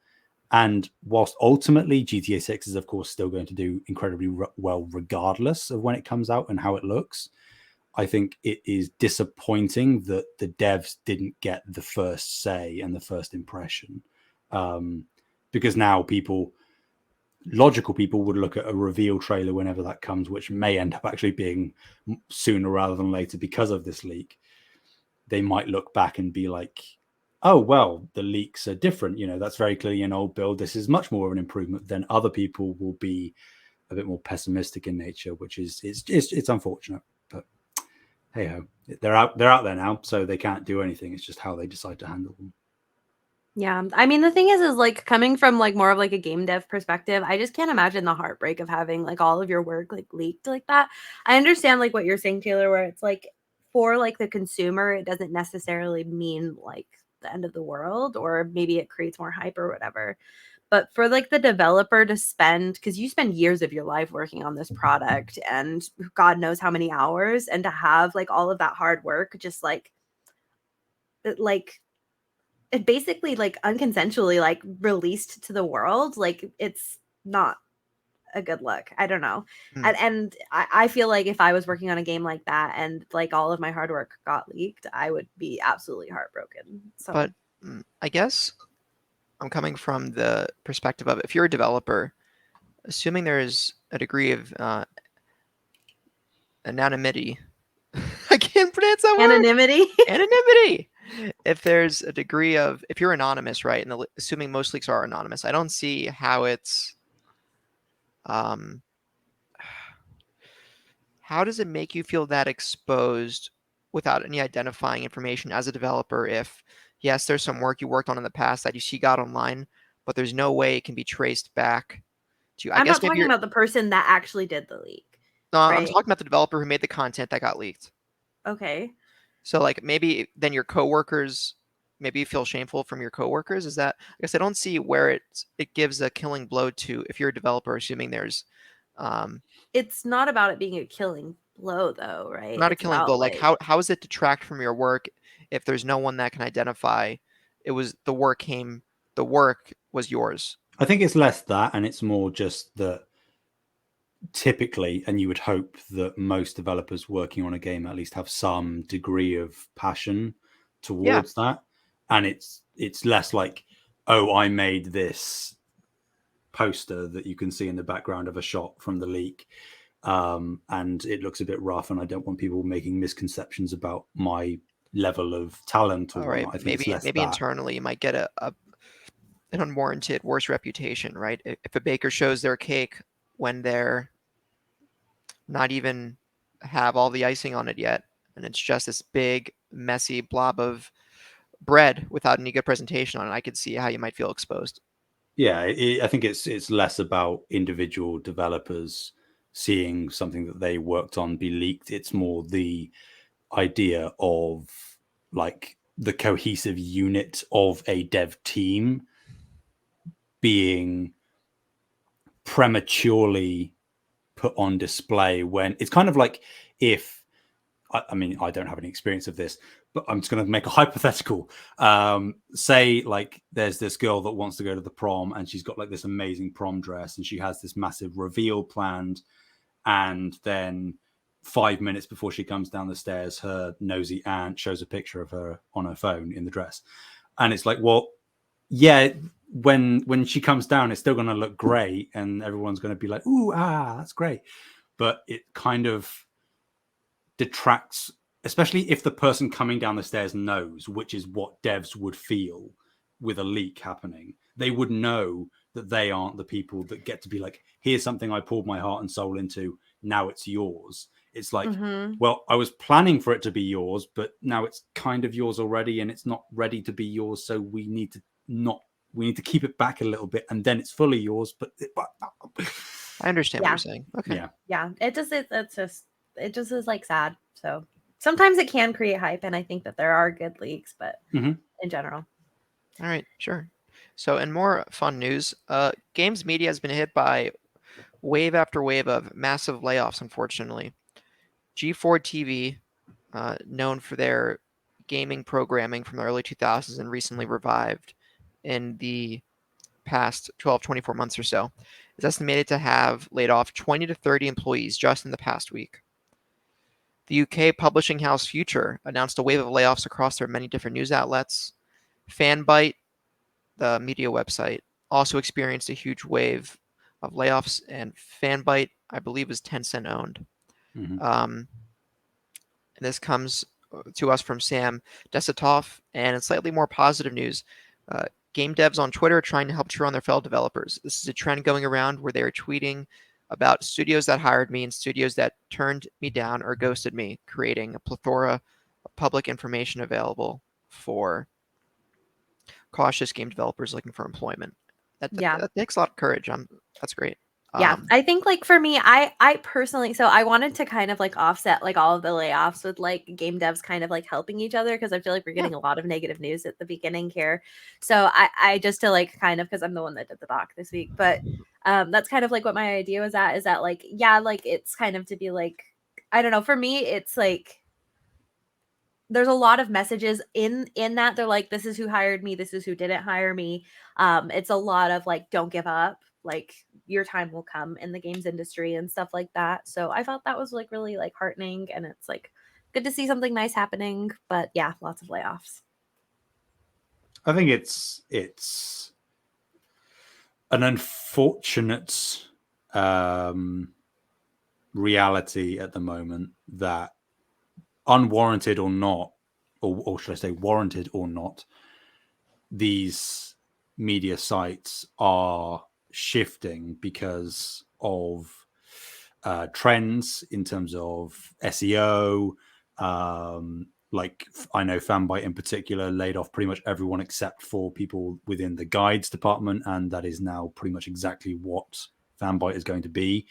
Speaker 2: And whilst ultimately GTA 6 is, of course, still going to do incredibly well, regardless of when it comes out and how it looks, I think it is disappointing that the devs didn't get the first say and the first impression. Because now logical people would look at a reveal trailer whenever that comes, which may end up actually being sooner rather than later because of this leak. They might look back and be like, oh, well, the leaks are different. You know, that's very clearly an old build. This is much more of an improvement. Then other people will be a bit more pessimistic in nature, which is it's unfortunate. But hey ho, they're out there now, so they can't do anything. It's just how they decide to handle them.
Speaker 3: Yeah. I mean, the thing is like coming from like more of like a game dev perspective, I just can't imagine the heartbreak of having like all of your work like leaked like that. I understand like what you're saying, Taylor, where it's like for like the consumer, it doesn't necessarily mean like the end of the world, or maybe it creates more hype or whatever. But for like the developer to spend, because you spend years of your life working on this product and God knows how many hours, and to have like all of that hard work just like it basically like unconsensually like released to the world, like it's not a good look. I don't know. And I feel like if I was working on a game like that and like all of my hard work got leaked, I would be absolutely heartbroken. So
Speaker 1: but I guess I'm coming from the perspective of, if you're a developer, assuming there's a degree of anonymity. I can't pronounce that word.
Speaker 3: anonymity.
Speaker 1: Anonymity. If there's a degree of, if you're anonymous, right, and assuming most leaks are anonymous, I don't see how it's how does it make you feel that exposed without any identifying information as a developer? If yes, there's some work you worked on in the past that you see got online, but there's no way it can be traced back to you.
Speaker 3: I'm not talking about the person that actually did the leak.
Speaker 1: No,
Speaker 3: right?
Speaker 1: I'm talking about the developer who made the content that got leaked.
Speaker 3: Okay.
Speaker 1: So like maybe then your coworkers, maybe you feel shameful from your coworkers. Is that, I guess I don't see where it gives a killing blow to, if you're a developer, assuming there's
Speaker 3: it's not about it being a killing blow though, right?
Speaker 1: not
Speaker 3: It's
Speaker 1: a killing blow. Like how does it detract from your work if there's no one that can identify it was the work was yours?
Speaker 2: I think it's less that, and it's more just that typically, and you would hope that most developers working on a game at least have some degree of passion towards that. And it's less like, oh, I made this poster that you can see in the background of a shot from the leak, and it looks a bit rough, and I don't want people making misconceptions about my level of talent. Or
Speaker 1: right.
Speaker 2: I think
Speaker 1: maybe
Speaker 2: it's less
Speaker 1: internally you might get an unwarranted worse reputation, right? If a baker shows their cake when they're not even have all the icing on it yet, and it's just this big messy blob of bread without any good presentation on it, I could see how you might feel exposed.
Speaker 2: Yeah, I think it's less about individual developers seeing something that they worked on be leaked. It's more the idea of like the cohesive unit of a dev team being prematurely put on display, when it's kind of like if I mean, I don't have any experience of this, but I'm just going to make a hypothetical. Say, like, there's this girl that wants to go to the prom, and she's got like this amazing prom dress, and she has this massive reveal planned, and then 5 minutes before she comes down the stairs, her nosy aunt shows a picture of her on her phone in the dress, and it's like, well, yeah, when she comes down, it's still going to look great, and everyone's going to be like, ooh, that's great, but it kind of detracts, especially if the person coming down the stairs knows, which is what devs would feel with a leak happening. They would know that they aren't the people that get to be like, here's something I poured my heart and soul into, now it's yours. It's like, well, I was planning for it to be yours, but now it's kind of yours already, and it's not ready to be yours, so we need to keep it back a little bit, and then it's fully yours. But
Speaker 1: I understand what you're saying. Okay.
Speaker 3: Yeah. It just is like sad. So sometimes it can create hype, and I think that there are good leaks, but in general.
Speaker 1: All right, sure. So in more fun news, games media has been hit by wave after wave of massive layoffs, unfortunately. G4 TV, known for their gaming programming from the early 2000s and recently revived in the past 12, 24 months or so, is estimated to have laid off 20 to 30 employees just in the past week. The UK publishing house Future announced a wave of layoffs across their many different news outlets. Fanbyte, the media website, also experienced a huge wave of layoffs, and Fanbyte, I believe, is Tencent owned. And this comes to us from Sam Desitoff, and in slightly more positive news, game devs on Twitter are trying to help cheer on their fellow developers. This is a trend going around where they are tweeting about studios that hired me and studios that turned me down or ghosted me, creating a plethora of public information available for cautious game developers looking for employment. That takes a lot of courage. That's great.
Speaker 3: Yeah, I think like for me, I personally, so I wanted to kind of like offset like all of the layoffs with like game devs kind of like helping each other, because I feel like we're getting a lot of negative news at the beginning here. So I just to like kind of, because I'm the one that did the doc this week, but that's kind of like what my idea was at, is that like, yeah, like it's kind of to be like, I don't know, for me it's like there's a lot of messages in that they're like, this is who hired me, this is who didn't hire me. It's a lot of like, don't give up, like your time will come in the games industry and stuff like that. So I felt that was like really like heartening, and it's like good to see something nice happening. But yeah, lots of layoffs.
Speaker 2: I think it's an unfortunate reality at the moment that, unwarranted or not, or should I say warranted or not, these media sites are shifting because of trends in terms of SEO. Like I know Fanbyte in particular laid off pretty much everyone except for people within the guides department, and that is now pretty much exactly what Fanbyte is going to be.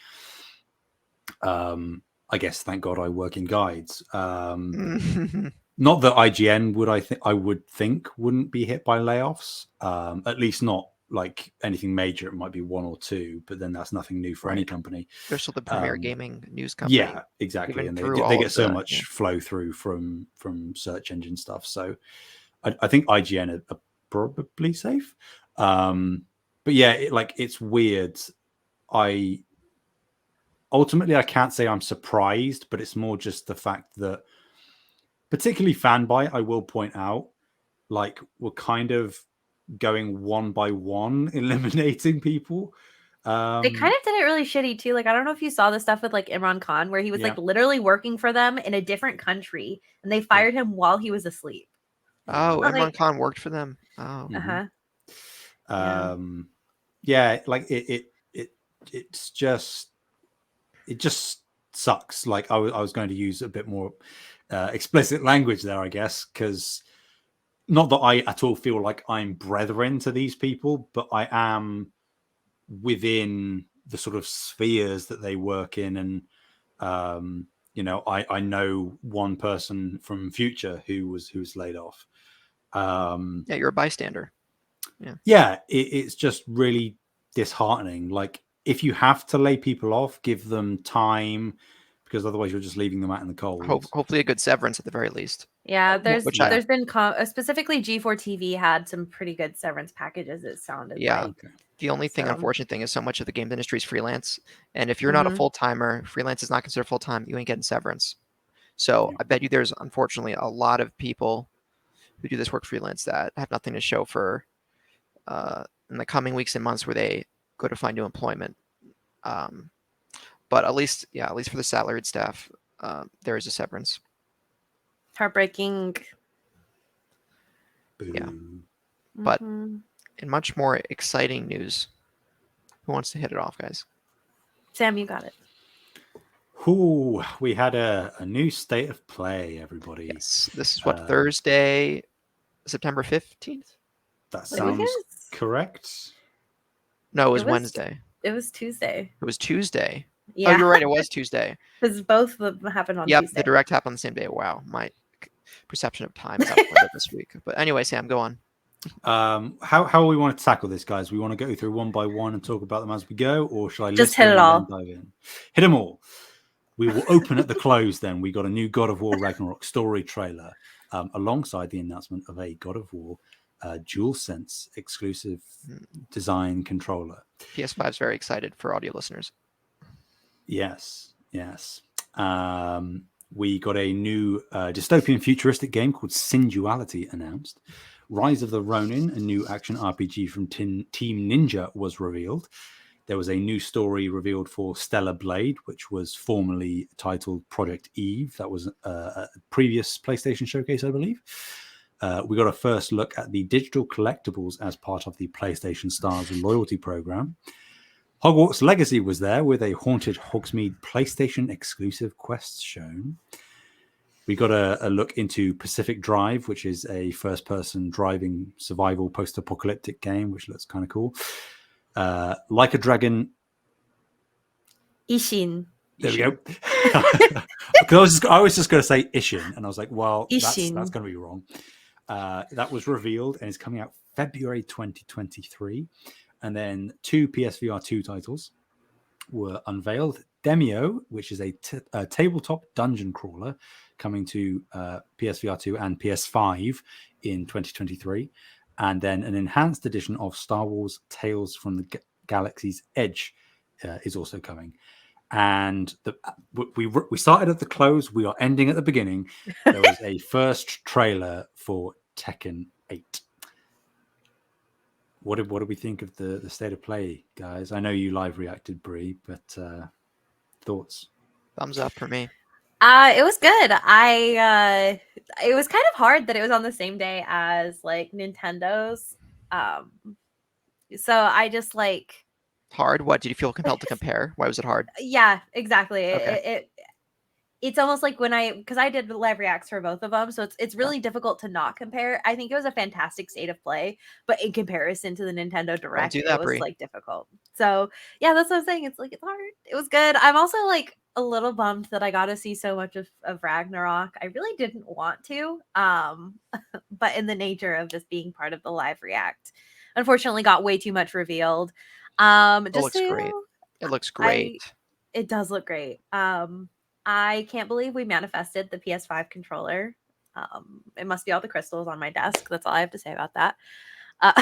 Speaker 2: I guess thank God I work in guides. Not that IGN would think wouldn't be hit by layoffs. At least not like anything major. It might be one or two, but then that's nothing new for any company.
Speaker 1: They're still the premier gaming news company.
Speaker 2: Yeah, exactly. And they get so much flow through from search engine stuff. So I think IGN are probably safe. But yeah, it's weird. Ultimately, I can't say I'm surprised, but it's more just the fact that, particularly Fanbyte, I will point out, like, we're kind of going one by one, eliminating people.
Speaker 3: They kind of did it really shitty too. Like, I don't know if you saw the stuff with like Imran Khan, where he was like literally working for them in a different country, and they fired him while he was asleep.
Speaker 1: Oh, Imran Khan worked for them. Oh,
Speaker 2: yeah, like it just sucks. Like I was going to use a bit more explicit language there, I guess, because not that I at all feel like I'm brethren to these people, but I am within the sort of spheres that they work in. And, I know one person from Future who was laid off.
Speaker 1: Yeah, you're a bystander.
Speaker 2: Yeah, it's just really disheartening. Like, if you have to lay people off, give them time, because otherwise you're just leaving them out in the cold.
Speaker 1: Hopefully a good severance at the very least.
Speaker 3: Yeah, there's been specifically G4 TV had some pretty good severance packages. It sounded like.
Speaker 2: Okay.
Speaker 1: The only thing, unfortunate thing, is so much of the game industry is freelance, and if you're not a full timer, freelance is not considered full time. You ain't getting severance. So I bet you there's unfortunately a lot of people who do this work freelance that have nothing to show for in the coming weeks and months where they go to find new employment. But at least for the salaried staff, there is a severance.
Speaker 3: Heartbreaking.
Speaker 2: Boo.
Speaker 1: Yeah. But in much more exciting news, who wants to hit it off, guys?
Speaker 3: Sam, you got it.
Speaker 2: Ooh, we had a new state of play, everybody.
Speaker 1: Yes, this is what, Thursday, September 15th?
Speaker 2: That sounds correct.
Speaker 1: No, it was Wednesday.
Speaker 3: It was Tuesday.
Speaker 1: It was Tuesday.
Speaker 3: Yeah.
Speaker 1: Oh, you're right. It was Tuesday.
Speaker 3: Because both of them happened on
Speaker 1: Tuesday.
Speaker 3: Tuesday.
Speaker 1: The direct happened on the same day. Wow, my perception of time is up this week. But anyway, Sam, go on.
Speaker 2: How we want to tackle this, guys? We want to go through one by one and talk about them as we go, or should I
Speaker 3: just hit it all?
Speaker 2: Dive in? Hit them all. We will open at the close. Then we got a new God of War Ragnarok story trailer, alongside the announcement of a God of War DualSense exclusive design controller.
Speaker 1: PS5 is very excited for audio listeners.
Speaker 2: Yes. We got a new dystopian futuristic game called Singuality announced. Rise of the Ronin, a new action RPG from Team Ninja, was revealed. There was a new story revealed for Stellar Blade, which was formerly titled Project Eve. That was a previous PlayStation showcase, I believe. We got a first look at the digital collectibles as part of the PlayStation Stars loyalty program. Hogwarts Legacy was there with a Haunted Hogsmeade PlayStation exclusive quests shown. We got a look into Pacific Drive, which is a first-person driving survival post-apocalyptic game, which looks kind of cool. Like a Dragon.
Speaker 3: Ishin.
Speaker 2: There we go. I was just going to say Ishin, and I was like, well, that's going to be wrong. That was revealed and is coming out February 2023. And then 2 PSVR2 titles were unveiled. Demio, which is a tabletop dungeon crawler coming to PSVR2 and PS5 in 2023. And then an enhanced edition of Star Wars Tales from the Galaxy's Edge is also coming. And we started at the close. We are ending at the beginning. There was a first trailer for Tekken 8. What did we think of the state of play, guys? I know you live reacted, Brie, but thoughts?
Speaker 1: Thumbs up for me.
Speaker 3: It was good. It was kind of hard that it was on the same day as like Nintendo's. So I just like
Speaker 1: hard. What did you feel compelled to compare? Why was it hard?
Speaker 3: Yeah, exactly.
Speaker 1: Okay.
Speaker 3: It's almost like because I did live reacts for both of them, so it's really difficult to not compare. I think it was a fantastic state of play, but in comparison to the Nintendo Direct, it was like difficult. So yeah, that's what I'm saying. It's like it's hard. It was good. I'm also like a little bummed that I got to see so much of Ragnarok. I really didn't want to, but in the nature of just being part of the live react, unfortunately, got way too much revealed.
Speaker 1: It looks great. It looks great.
Speaker 3: It does look great. I can't believe we manifested the PS5 controller. It must be all the crystals on my desk. That's all I have to say about that. I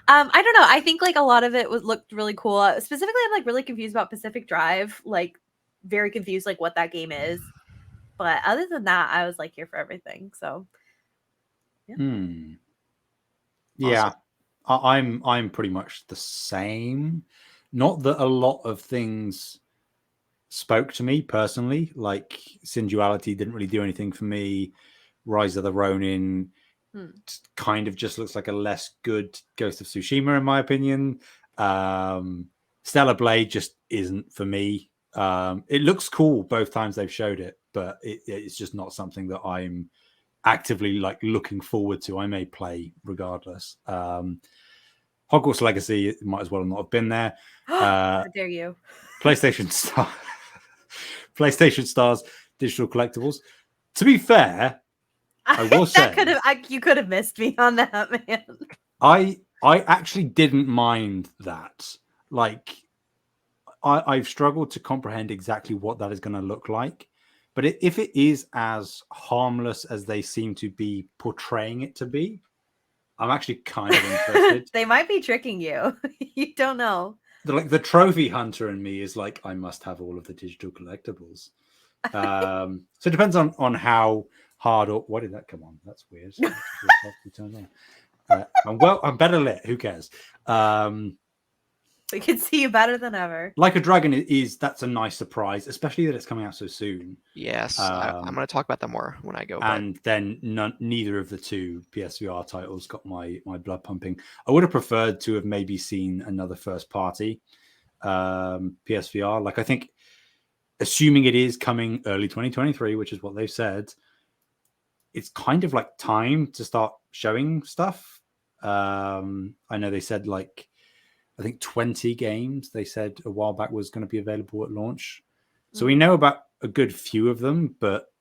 Speaker 3: don't know. I think like a lot of it looked really cool. Specifically, I'm like really confused about Pacific Drive. Like very confused like what that game is. But other than that, I was like here for everything. So
Speaker 2: yeah. Yeah. Awesome. I'm pretty much the same. Not that a lot of things spoke to me personally, like Singuality didn't really do anything for me. Rise of the Ronin kind of just looks like a less good Ghost of Tsushima in my opinion. Stellar Blade just isn't for me. It looks cool both times they've showed it, but it's just not something that I'm actively like looking forward to. I may play regardless. Hogwarts Legacy might as well not have been there.
Speaker 3: How dare you?
Speaker 2: PlayStation Stars digital collectibles. To be fair, I will say
Speaker 3: you could have missed me on that, man.
Speaker 2: I actually didn't mind that. Like, I've struggled to comprehend exactly what that is going to look like. But if it is as harmless as they seem to be portraying it to be, I'm actually kind of interested.
Speaker 3: They might be tricking you. You don't know.
Speaker 2: The trophy hunter in me is like, I must have all of the digital collectibles. So it depends on how hard or what did that come on? That's weird. I'm better lit. Who cares?
Speaker 3: We can see you better than ever.
Speaker 2: Like a Dragon that's a nice surprise, especially that it's coming out so soon.
Speaker 1: Yes, I'm going to talk about that more when I go.
Speaker 2: And then neither of the two PSVR titles got my blood pumping. I would have preferred to have maybe seen another first party PSVR. Like I think, assuming it is coming early 2023, which is what they've said, it's kind of like time to start showing stuff. I know they said I think 20 games they said a while back was going to be available at launch. So we know about a good few of them, but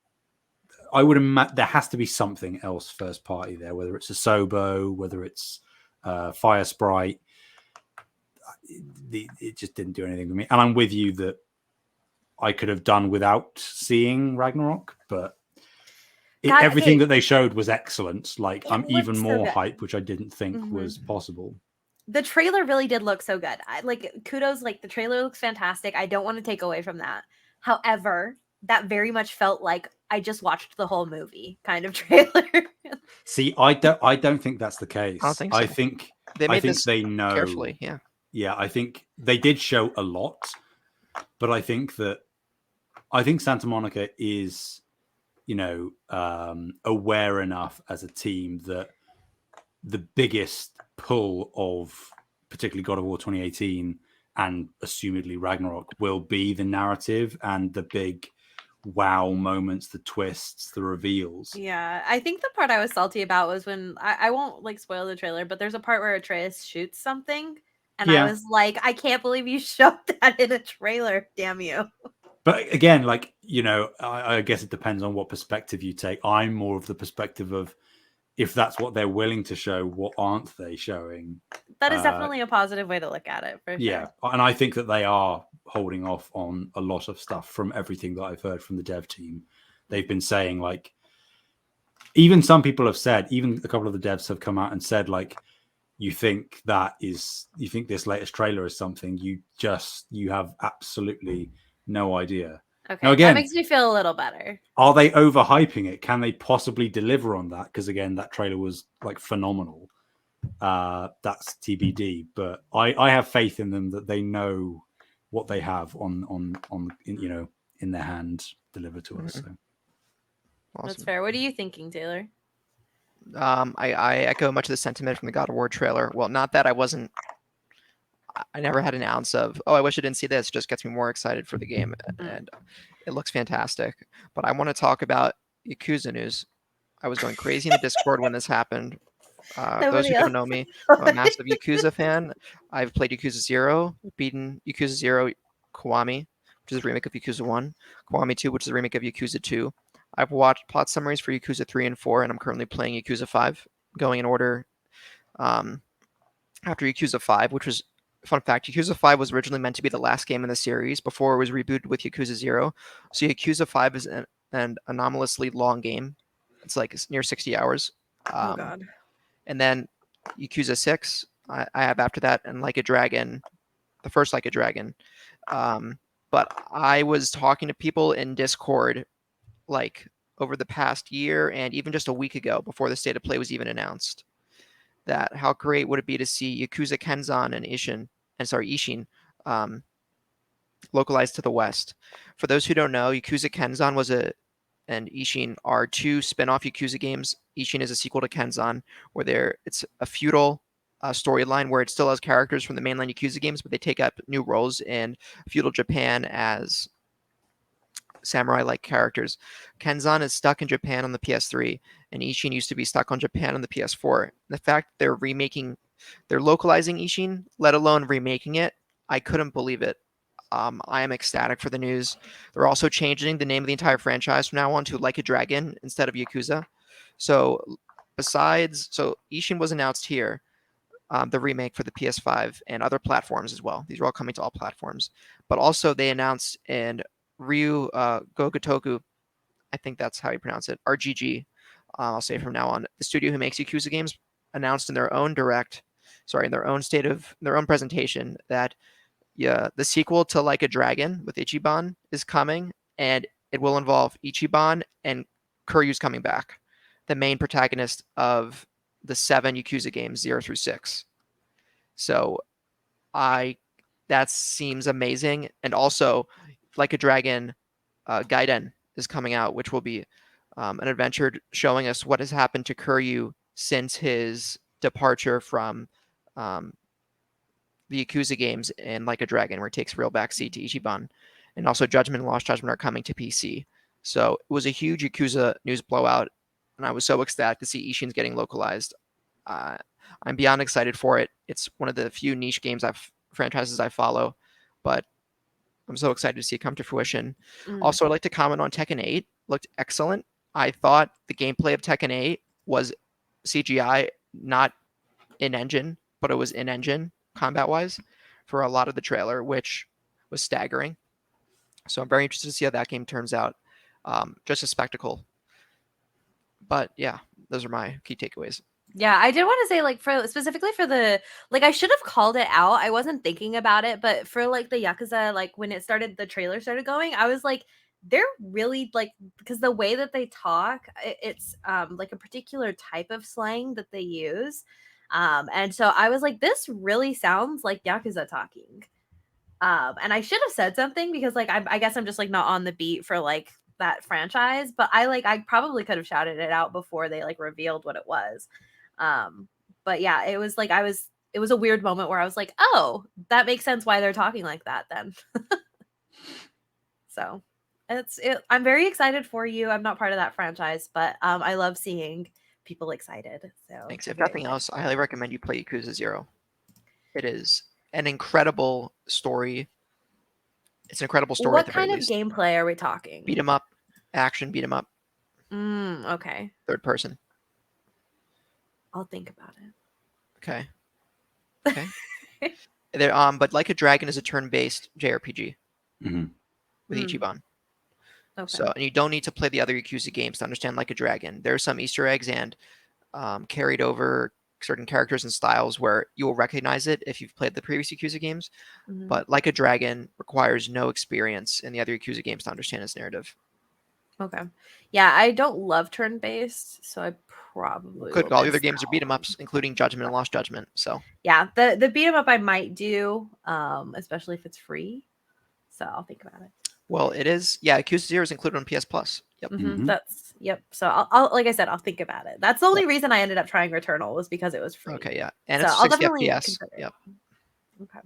Speaker 2: I would imagine there has to be something else first party there, whether it's a Sobo, whether it's Fire Sprite. It just didn't do anything for me. And I'm with you that I could have done without seeing Ragnarok, but everything that they showed was excellent. Like I'm even more hyped, which I didn't think was possible.
Speaker 3: The trailer really did look so good. Kudos, the trailer looks fantastic. I don't want to take away from that. However, that very much felt like I just watched the whole movie kind of trailer.
Speaker 2: See, I don't think that's the case.
Speaker 1: I don't think so.
Speaker 2: I think they know
Speaker 1: carefully. Yeah.
Speaker 2: Yeah, I think they did show a lot, but I think Santa Monica is, aware enough as a team that the biggest pull of particularly God of War 2018 and assumedly Ragnarok will be the narrative and the big wow moments, the twists, the reveals.
Speaker 3: Yeah, I think the part I was salty about was when I won't spoil the trailer, but there's a part where Atreus shoots something, and I was like, I can't believe you showed that in a trailer. Damn you.
Speaker 2: But again, I guess it depends on what perspective you take. I'm more of the perspective of, if that's what they're willing to show, what aren't they showing?
Speaker 3: That is definitely a positive way to look at it, for sure.
Speaker 2: Yeah, and I think that they are holding off on a lot of stuff from everything that I've heard from the dev team. They've been saying, even some people have said, even a couple of the devs have come out and said, you think this latest trailer is something, you have absolutely no idea.
Speaker 3: Okay,
Speaker 2: now, again,
Speaker 3: that makes me feel a little better.
Speaker 2: Are they overhyping it? Can they possibly deliver on that? Because again, that trailer was phenomenal. That's TBD. But I have faith in them that they know what they have in their hand delivered to us. So.
Speaker 1: Awesome.
Speaker 3: That's fair. What are you thinking, Taylor?
Speaker 1: I echo much of the sentiment from the God of War trailer. Well, not that I never had an ounce of, I wish I didn't see this. It just gets me more excited for the game, and it looks fantastic. But I want to talk about Yakuza news. I was going crazy in the Discord when this happened. Those who don't know me, I'm a massive Yakuza fan. I've played Yakuza Zero, beaten Yakuza Zero Kiwami, which is a remake of Yakuza 1, Kiwami 2, which is a remake of Yakuza 2. I've watched plot summaries for Yakuza 3 and 4, and I'm currently playing Yakuza 5, going in order after Yakuza 5, which was, fun fact, Yakuza 5 was originally meant to be the last game in the series before it was rebooted with Yakuza 0. So Yakuza 5 is an anomalously long game. It's near 60 hours.
Speaker 3: Oh, God.
Speaker 1: And then Yakuza 6, I have after that, and Like a Dragon, the first Like a Dragon. But I was talking to people in Discord over the past year and even just a week ago before the state of play was even announced, that how great would it be to see Yakuza Kenzan and Ishin localized to the West. For those who don't know, Yakuza Kenzan and Ishin are two spin-off Yakuza games. Ishin is a sequel to Kenzan, where it's a feudal storyline where it still has characters from the mainline Yakuza games, but they take up new roles in feudal Japan as samurai-like characters. Kenzan is stuck in Japan on the PS3, and Ishin used to be stuck on Japan on the PS4. The fact they're localizing Ishin, let alone remaking it, I couldn't believe it. I am ecstatic for the news. They're also changing the name of the entire franchise from now on to Like a Dragon instead of Yakuza. So Ishin was announced here. the remake for the PS5 and other platforms as well. These are all coming to all platforms. But also they announced in Ryu Gogotoku, I think that's how you pronounce it, RGG, I'll say from now on, the studio who makes Yakuza games, announced in their own in their own presentation that the sequel to Like a Dragon with Ichiban is coming, and it will involve Ichiban and Kuryu's coming back, the main protagonist of the 7 Yakuza games, 0 through 6. So that seems amazing. And also, Like a Dragon Gaiden is coming out, which will be an adventure showing us what has happened to Kuryu since his departure from the Yakuza games and Like a Dragon, where he takes real backseat to Ichiban. And also Judgment and Lost Judgment are coming to PC. So it was a huge Yakuza news blowout, and I was so ecstatic to see Ishin's getting localized. I'm beyond excited for it. It's one of the few niche franchises I follow, but I'm so excited to see it come to fruition. Also, I'd like to comment on Tekken 8. Looked excellent. I thought the gameplay of Tekken 8 was CGI, not in-engine, but it was in-engine combat-wise for a lot of the trailer, which was staggering. So I'm very interested to see how that game turns out. Just a spectacle. But yeah, those are my key takeaways.
Speaker 3: Yeah, I did want to say, like, specifically for the, like, I should have called it out. I wasn't thinking about it, but for like the Yakuza, like when the trailer started going, I was like, they're really like, because the way that they talk, it's like a particular type of slang that they use. And so I was like, this really sounds like Yakuza talking. And I should have said something because like I guess I'm just like not on the beat for like that franchise, but I probably could have shouted it out before they like revealed what it was. But yeah, it was like it was a weird moment where I was like, oh, that makes sense why they're talking like that then. So I'm very excited for you. I'm not part of that franchise, but I love seeing people excited. So
Speaker 1: thanks. If nothing else, I highly recommend you play Yakuza 0. It is an incredible story. It's an incredible story.
Speaker 3: What kind of gameplay are we talking?
Speaker 1: Beat 'em up, action, beat 'em up.
Speaker 3: Okay.
Speaker 1: Third person.
Speaker 3: I'll think about it.
Speaker 1: Okay. But Like a Dragon is a turn-based JRPG with Ichiban. Okay. So, and you don't need to play the other Yakuza games to understand Like a Dragon. There are some Easter eggs and carried over certain characters and styles where you will recognize it if you've played the previous Yakuza games. But Like a Dragon requires no experience in the other Yakuza games to understand its narrative.
Speaker 3: Okay. Yeah, I don't love turn-based, so I probably
Speaker 1: could. All the other games are beat 'em ups, including Judgment and Lost Judgment. So
Speaker 3: yeah, the beat 'em up I might do, especially if it's free. So I'll think about it.
Speaker 1: Well, it is. Yeah, Yakuza Zero is included on PS Plus. Yep.
Speaker 3: That's So I'll like I said, I'll think about it. That's the only reason I ended up trying Returnal was because it was free.
Speaker 1: Okay, yeah, and so it's 60 FPS. Yep.
Speaker 3: Okay.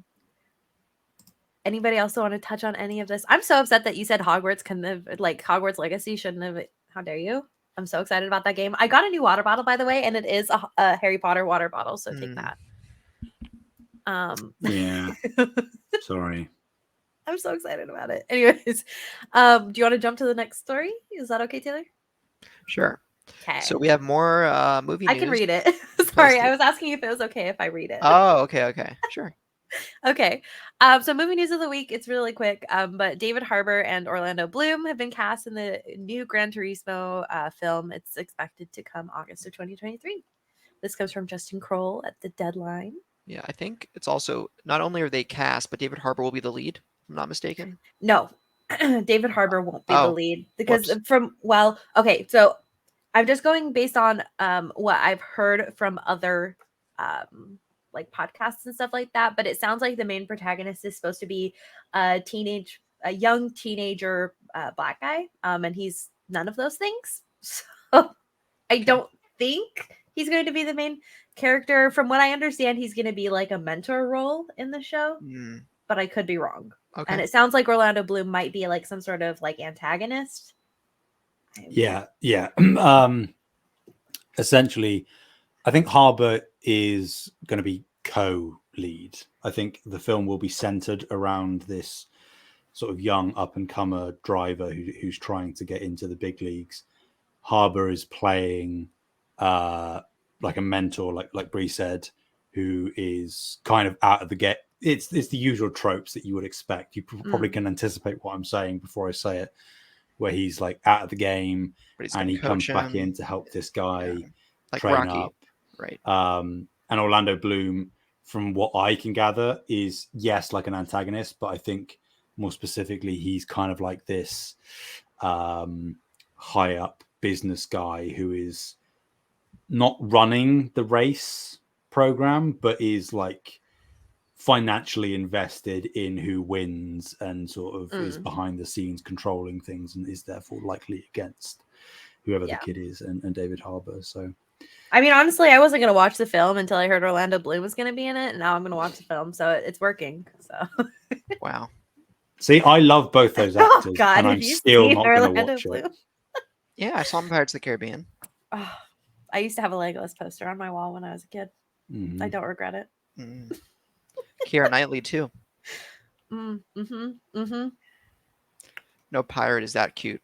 Speaker 3: Anybody else want to touch on any of this? I'm so upset that you said Hogwarts Hogwarts Legacy shouldn't have. How dare you? I'm so excited about that game. I got a new water bottle, by the way, and it is a Harry Potter water bottle. So take that.
Speaker 2: Yeah. Sorry.
Speaker 3: I'm so excited about it. Anyways, do you want to jump to the next story? Is that okay, Taylor?
Speaker 1: Sure.
Speaker 3: Okay.
Speaker 1: So we have more movie news.
Speaker 3: I can read it. Sorry, I was asking if it was okay if I read it.
Speaker 1: Oh, okay. Sure.
Speaker 3: Okay. So movie news of the week, it's really quick. But David Harbour and Orlando Bloom have been cast in the new Gran Turismo film. It's expected to come August of 2023. This comes from Justin Kroll at The Deadline.
Speaker 1: Yeah, I think it's also, not only are they cast, but David Harbour will be the lead, if I'm not mistaken.
Speaker 3: No, David Harbour won't be the lead because okay, so I'm just going based on what I've heard from other like podcasts and stuff like that, but it sounds like the main protagonist is supposed to be a young teenager black guy, and he's none of those things. So I don't think he's going to be the main character. From what I understand, he's going to be like a mentor role in the show, but I could be wrong. Okay. And it sounds like Orlando Bloom might be like some sort of like antagonist.
Speaker 2: Yeah. Essentially, I think Harbour is going to be co-lead. I think the film will be centered around this sort of young up-and-comer driver who's trying to get into the big leagues. Harbour is playing like a mentor, like Bree said, who is kind of out of the gate. It's the usual tropes that you would expect. You probably can anticipate what I'm saying before I say it, where he's like out of the game and he comes back in to help this guy
Speaker 1: like
Speaker 2: train
Speaker 1: Rocky,
Speaker 2: up.
Speaker 1: right?
Speaker 2: And Orlando Bloom, from what I can gather, is yes, like an antagonist, but I think more specifically, he's kind of like this high up business guy who is not running the race program, but is like financially invested in who wins and sort of is behind the scenes controlling things and is therefore likely against whoever the kid is and David Harbour. So
Speaker 3: I mean, honestly, I wasn't gonna watch the film until I heard Orlando Bloom was gonna be in it, and now I'm gonna watch the film, so it's working. So
Speaker 1: Wow.
Speaker 2: See, I love both those actors, and I'm still not going to watch it.
Speaker 1: Yeah, I saw him in Pirates of the Caribbean.
Speaker 3: Oh, I used to have a Legolas poster on my wall when I was a kid. I don't regret it.
Speaker 1: Keira Knightley too.
Speaker 3: No
Speaker 1: pirate is that cute.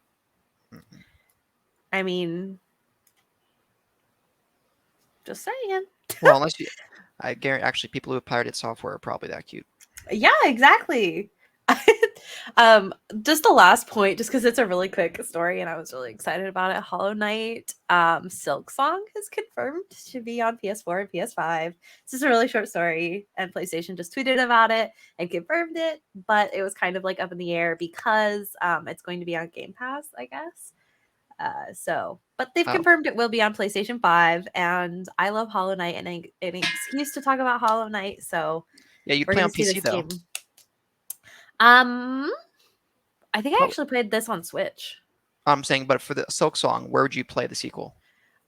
Speaker 3: I mean, just saying.
Speaker 1: Well, unless you, I guarantee, actually, people who have pirated software are probably that cute.
Speaker 3: Yeah, exactly. Just the last point, just because it's a really quick story and I was really excited about it. Hollow Knight Silk Song is confirmed to be on PS4 and PS5. It's just a really short story, and PlayStation just tweeted about it and confirmed it, but it was kind of like up in the air because it's going to be on Game Pass, I guess. But they've confirmed it will be on PlayStation 5, and I love Hollow Knight and an excuse to talk about Hollow Knight. So
Speaker 1: yeah, you play on PC though.
Speaker 3: I think I actually played this on Switch.
Speaker 1: I'm saying, but for the Silk Song, where would you play the sequel?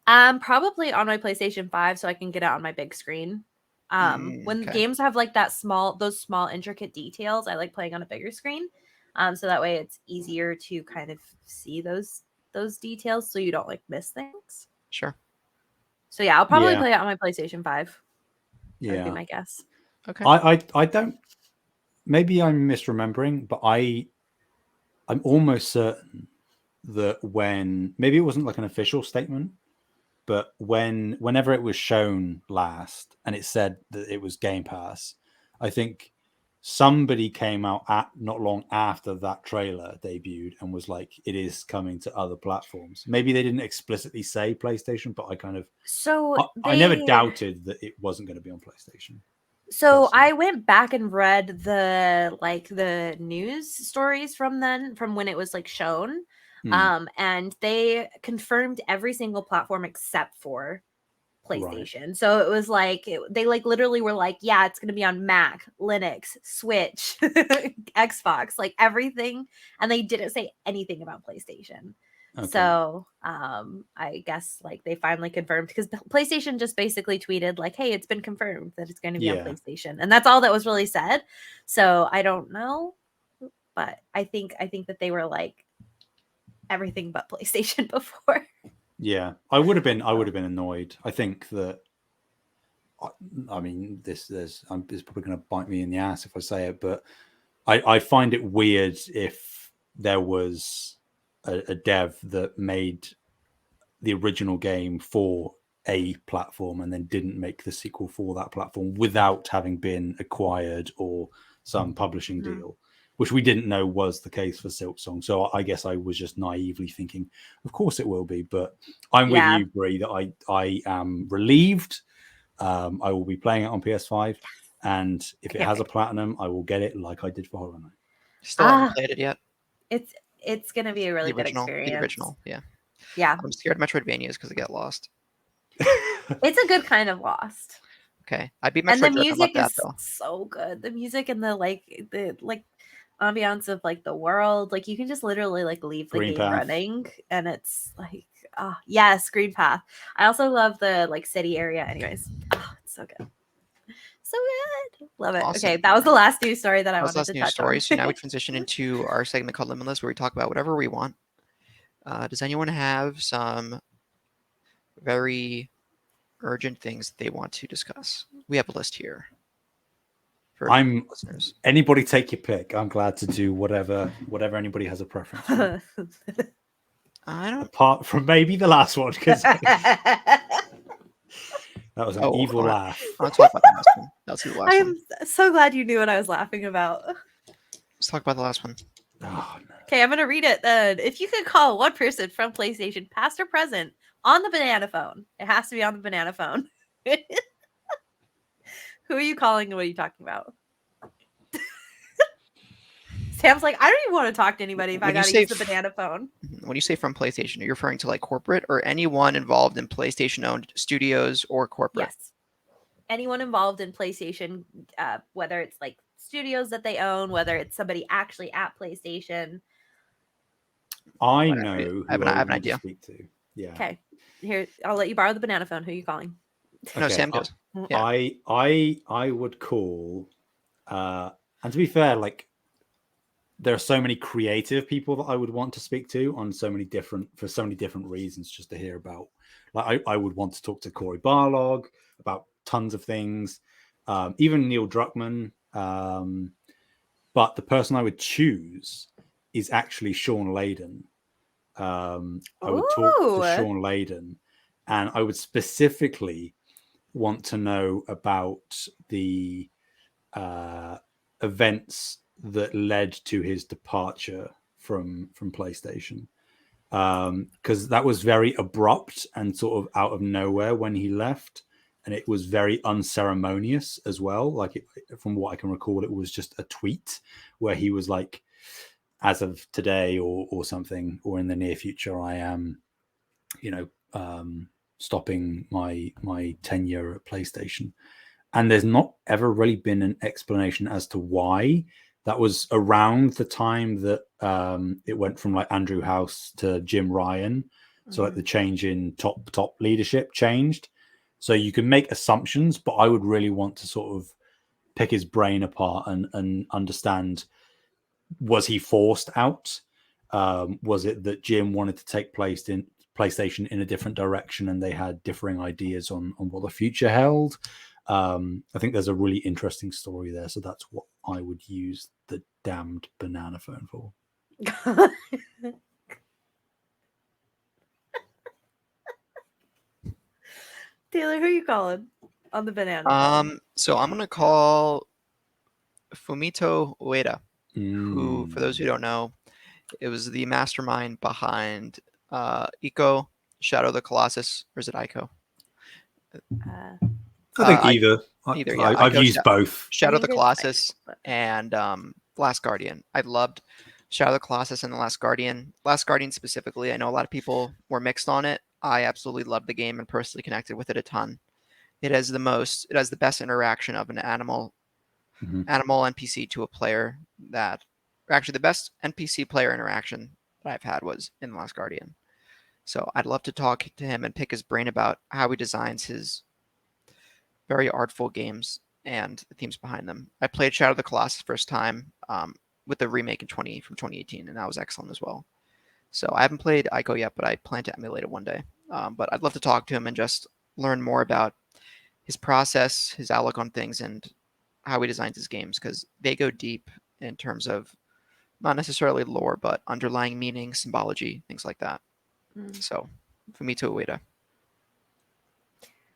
Speaker 3: Probably on my PlayStation 5, so I can get it on my big screen. When games have like those small intricate details, I like playing on a bigger screen. So that way it's easier to kind of see those details, so you don't like miss things.
Speaker 1: Sure.
Speaker 3: So yeah, I'll probably play it on my PlayStation 5.
Speaker 2: Yeah,
Speaker 3: that would be my guess.
Speaker 1: Okay.
Speaker 2: I don't. Maybe I'm misremembering, but I'm almost certain that maybe it wasn't like an official statement, but whenever it was shown last and it said that it was Game Pass, I think somebody came out not long after that trailer debuted and was like, it is coming to other platforms. Maybe they didn't explicitly say PlayStation, but I kind of I never doubted that it wasn't going to be on PlayStation.
Speaker 3: So I went back and read the news stories from when it was like shown. And they confirmed every single platform except for PlayStation. Right. So it was like they like literally were like, yeah, it's going to be on Mac, Linux, Switch, Xbox, like everything, and they didn't say anything about PlayStation. Okay. So I guess like they finally confirmed, because PlayStation just basically tweeted like, hey, it's been confirmed that it's going to be on PlayStation, and that's all that was really said. So I don't know, but I think that they were like everything but PlayStation before.
Speaker 2: Yeah, I would have been annoyed. I think that I mean this is probably going to bite me in the ass if I say it, but I find it weird if there was a dev that made the original game for a platform and then didn't make the sequel for that platform without having been acquired or some publishing deal, which we didn't know was the case for Silk Song. So I guess I was just naively thinking, of course it will be. But I'm with you, Brie, that I am relieved. I will be playing it on PS5, and if it has a platinum, I will get it like I did for Hollow Knight.
Speaker 1: Still haven't played it yet.
Speaker 3: It's going to be a really good experience.
Speaker 1: The original, yeah.
Speaker 3: Yeah.
Speaker 1: I'm scared of Metroidvanias because I get lost.
Speaker 3: It's a good kind of lost.
Speaker 1: Okay, I beat Metroid.
Speaker 3: And the music is so good. The music and the ambiance of like the world, like you can just literally like leave the game running, and it's like, yes, Green Path. I also love the like city area. Anyways, it's so good. So good. Love it. Awesome. Okay, that was the last news story that I wanted to touch on.
Speaker 1: So now we transition into our segment called Limitless, where we talk about whatever we want. Does anyone have some very urgent things that they want to discuss? We have a list here.
Speaker 2: Listeners. Anybody take your pick. I'm glad to do whatever anybody has a preference for.
Speaker 1: I don't.
Speaker 2: Apart from maybe the last one, because That was an
Speaker 1: Oh,
Speaker 2: evil
Speaker 1: I
Speaker 2: laugh.
Speaker 1: want to talk about the last one. Let's do the last one.
Speaker 3: I'm so glad you knew what I was laughing about.
Speaker 1: Let's talk about the last one.
Speaker 2: Oh, no.
Speaker 3: Okay, I'm gonna read it then. If you could call one person from PlayStation, past or present, on the banana phone, it has to be on the banana phone. Who are you calling and what are you talking about? Sam's like, I don't even want to talk to anybody if I
Speaker 1: When you
Speaker 3: gotta
Speaker 1: say
Speaker 3: use the banana phone.
Speaker 1: When you say from PlayStation, are you referring to like corporate or anyone involved in PlayStation-owned studios or corporate?
Speaker 3: Yes. Anyone involved in PlayStation, whether it's like studios that they own, whether it's somebody actually at PlayStation.
Speaker 2: I
Speaker 3: Whatever.
Speaker 2: know
Speaker 1: I have
Speaker 2: who
Speaker 1: an,
Speaker 2: I
Speaker 1: I have
Speaker 2: would
Speaker 1: an
Speaker 2: want to
Speaker 1: idea.
Speaker 2: speak to. Yeah.
Speaker 3: Okay. Here, I'll let you borrow the banana phone. Who are you calling?
Speaker 1: No,
Speaker 2: Okay.
Speaker 1: Sam goes. Yeah.
Speaker 2: I would call. And to be fair, like there are so many creative people that I would want to speak to on for so many different reasons, just to hear about. Like I would want to talk to Corey Barlog about tons of things, even Neil Druckmann. But the person I would choose is actually Sean Layden. I would talk to
Speaker 3: Ooh.
Speaker 2: Sean Layden, and I would specifically want to know about the events that led to his departure from PlayStation, because that was very abrupt and sort of out of nowhere when he left, and it was very unceremonious as well. Like from what I can recall, it was just a tweet where he was like, "As of today, or something, or in the near future, I am, stopping my tenure at PlayStation." And there's not ever really been an explanation as to why. That was around the time that it went from like Andrew House to Jim Ryan. So like the change in top leadership changed. So you can make assumptions, but I would really want to sort of pick his brain apart and understand, was he forced out? Was it that Jim wanted to take PlayStation in a different direction and they had differing ideas on what the future held? I think there's a really interesting story there. So that's what I would use the damned banana phone for.
Speaker 3: Taylor, who are you calling on the banana phone?
Speaker 1: So I'm gonna call Fumito Ueda, who, for those who don't know, it was the mastermind behind Ico, Shadow of the Colossus, or is it Ico?
Speaker 2: I think
Speaker 1: I,
Speaker 2: either.
Speaker 1: either, yeah.
Speaker 2: I've
Speaker 1: Ico,
Speaker 2: used both.
Speaker 1: Shadow of the
Speaker 3: think it's
Speaker 1: Colossus,
Speaker 3: Ico, but-
Speaker 1: and Last Guardian. I loved Shadow of the Colossus and The Last Guardian. Last Guardian specifically, I know a lot of people were mixed on it. I absolutely loved the game and personally connected with it a ton. It has the best interaction of an animal NPC to a player or actually the best NPC player interaction that I've had was in The Last Guardian. So I'd love to talk to him and pick his brain about how he designs his very artful games and the themes behind them. I played Shadow of the Colossus first time with the remake from 2018, and that was excellent as well. So I haven't played Ico yet, but I plan to emulate it one day. But I'd love to talk to him and just learn more about his process, his outlook on things, and how he designs his games, because they go deep in terms of not necessarily lore, but underlying meaning, symbology, things like that. So, Fumito Ueda.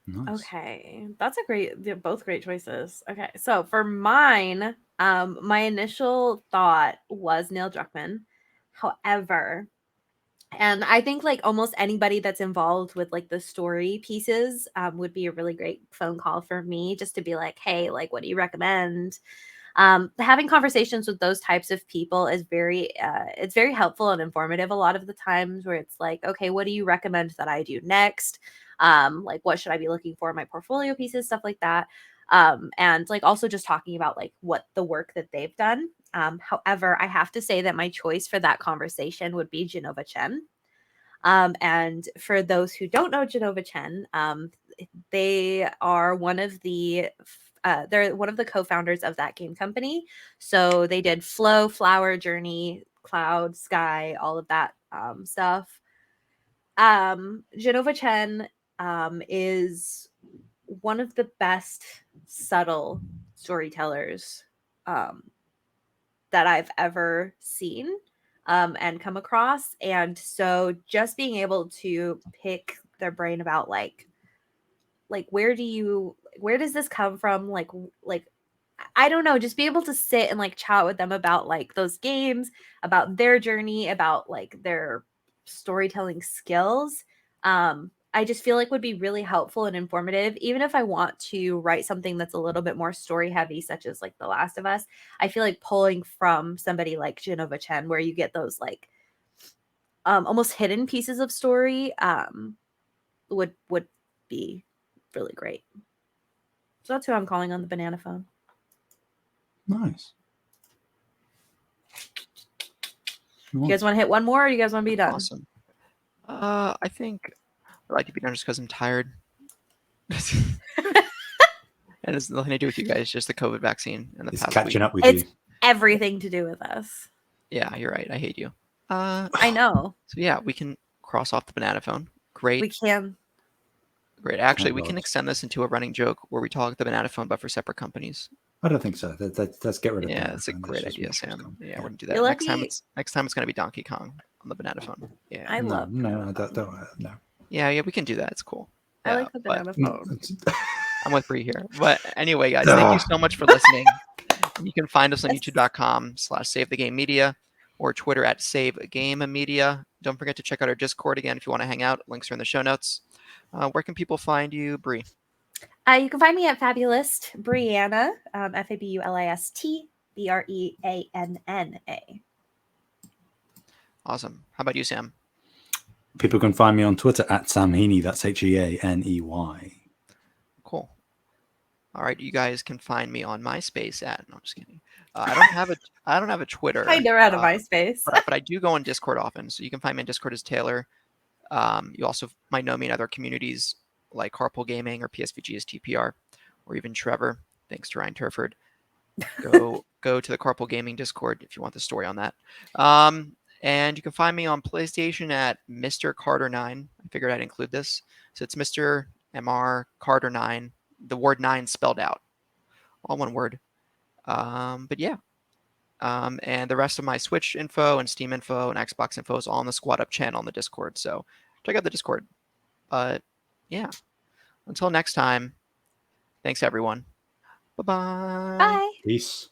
Speaker 2: Nice.
Speaker 3: Okay, that's they're both great choices. Okay, so for mine, my initial thought was Neil Druckmann. However, and I think like almost anybody that's involved with like the story pieces would be a really great phone call for me, just to be like, hey, like, what do you recommend? Having conversations with those types of people is it's very helpful and informative a lot of the times, where it's like, okay, what do you recommend that I do next? Like, what should I be looking for in my portfolio pieces, stuff like that. And like also just talking about like what the work that they've done. However, I have to say that my choice for that conversation would be Genova Chen. And for those who don't know Genova Chen, they are they're one of the co-founders of that game company. So they did Flow, Flower, Journey, Cloud, Sky, all of that stuff. Genova Chen is one of the best subtle storytellers that I've ever seen and come across. And so just being able to pick their brain about like where does this come from? I don't know, just be able to sit and like chat with them about like those games, about their journey, about like their storytelling skills. I just feel like would be really helpful and informative. Even if I want to write something that's a little bit more story heavy, such as like The Last of Us, I feel like pulling from somebody like Genova Chen, where you get those like almost hidden pieces of story, would be really great. So that's who I'm calling on the banana phone.
Speaker 2: Nice.
Speaker 3: You guys want to hit one more, or you guys want to be done?
Speaker 1: Awesome. I think I'd like to be done just because I'm tired. And it's nothing to do with you guys, just the COVID vaccine and the
Speaker 2: It's
Speaker 1: past
Speaker 2: catching
Speaker 1: week.
Speaker 2: up with
Speaker 3: It's
Speaker 2: you.
Speaker 3: everything to do with us.
Speaker 1: Yeah, you're right. I hate you.
Speaker 3: I know.
Speaker 1: So yeah, we can cross off the banana phone. Great.
Speaker 3: We can.
Speaker 1: Great. Actually,
Speaker 2: Thank
Speaker 1: we can
Speaker 2: God.
Speaker 1: extend this into a running joke where we talk the banana phone, but for separate companies.
Speaker 2: I don't think so. Let's get rid of
Speaker 1: Yeah,
Speaker 2: banana
Speaker 1: it's a
Speaker 2: phone. Let's
Speaker 1: great
Speaker 2: just
Speaker 1: idea,
Speaker 2: make sure it's
Speaker 1: Sam.
Speaker 2: gone.
Speaker 1: Yeah, we're gonna do
Speaker 3: You're
Speaker 1: that.
Speaker 3: lucky.
Speaker 1: Next time it's gonna be Donkey Kong on the banana phone. Yeah.
Speaker 3: I love
Speaker 2: No,
Speaker 3: banana
Speaker 2: don't,
Speaker 3: phone.
Speaker 2: no.
Speaker 1: Yeah, we can do that. It's cool.
Speaker 3: I
Speaker 1: Yeah,
Speaker 3: like the
Speaker 1: but
Speaker 3: banana phone.
Speaker 1: I'm with Bree here. But anyway, guys, thank you so much for listening. You can find us on
Speaker 3: Yes.
Speaker 1: youtube.com/SaveTheGameMedia or Twitter at SaveGameMedia. Don't forget to check out our Discord again if you want to hang out. Links are in the show notes. Where can people find you, Bree?
Speaker 3: You can find me at Fabulous Brianna, FABULIST BREANNA.
Speaker 1: Awesome. How about you, Sam?
Speaker 2: People can find me on Twitter at Sam Heaney. That's HEANEY.
Speaker 1: Cool. All right, you guys can find me on MySpace at. No, I'm just kidding. I don't have a Twitter.
Speaker 3: I never had a MySpace.
Speaker 1: but I do go on Discord often, so you can find me on Discord as Taylor. You also might know me in other communities like Carpool Gaming or PSVG as TPR, or even Trevor. Thanks to Ryan Turford. Go to the Carpool Gaming Discord if you want the story on that. And you can find me on PlayStation at Mr. Carter9. I figured I'd include this. So it's Mr. MR Carter9, the word 9 spelled out, all one word. But yeah. And the rest of my Switch info and Steam info and Xbox info is all on the Squad Up channel on the Discord. So check out the Discord. But yeah. Until next time, thanks everyone. Bye-bye.
Speaker 3: Bye.
Speaker 2: Peace.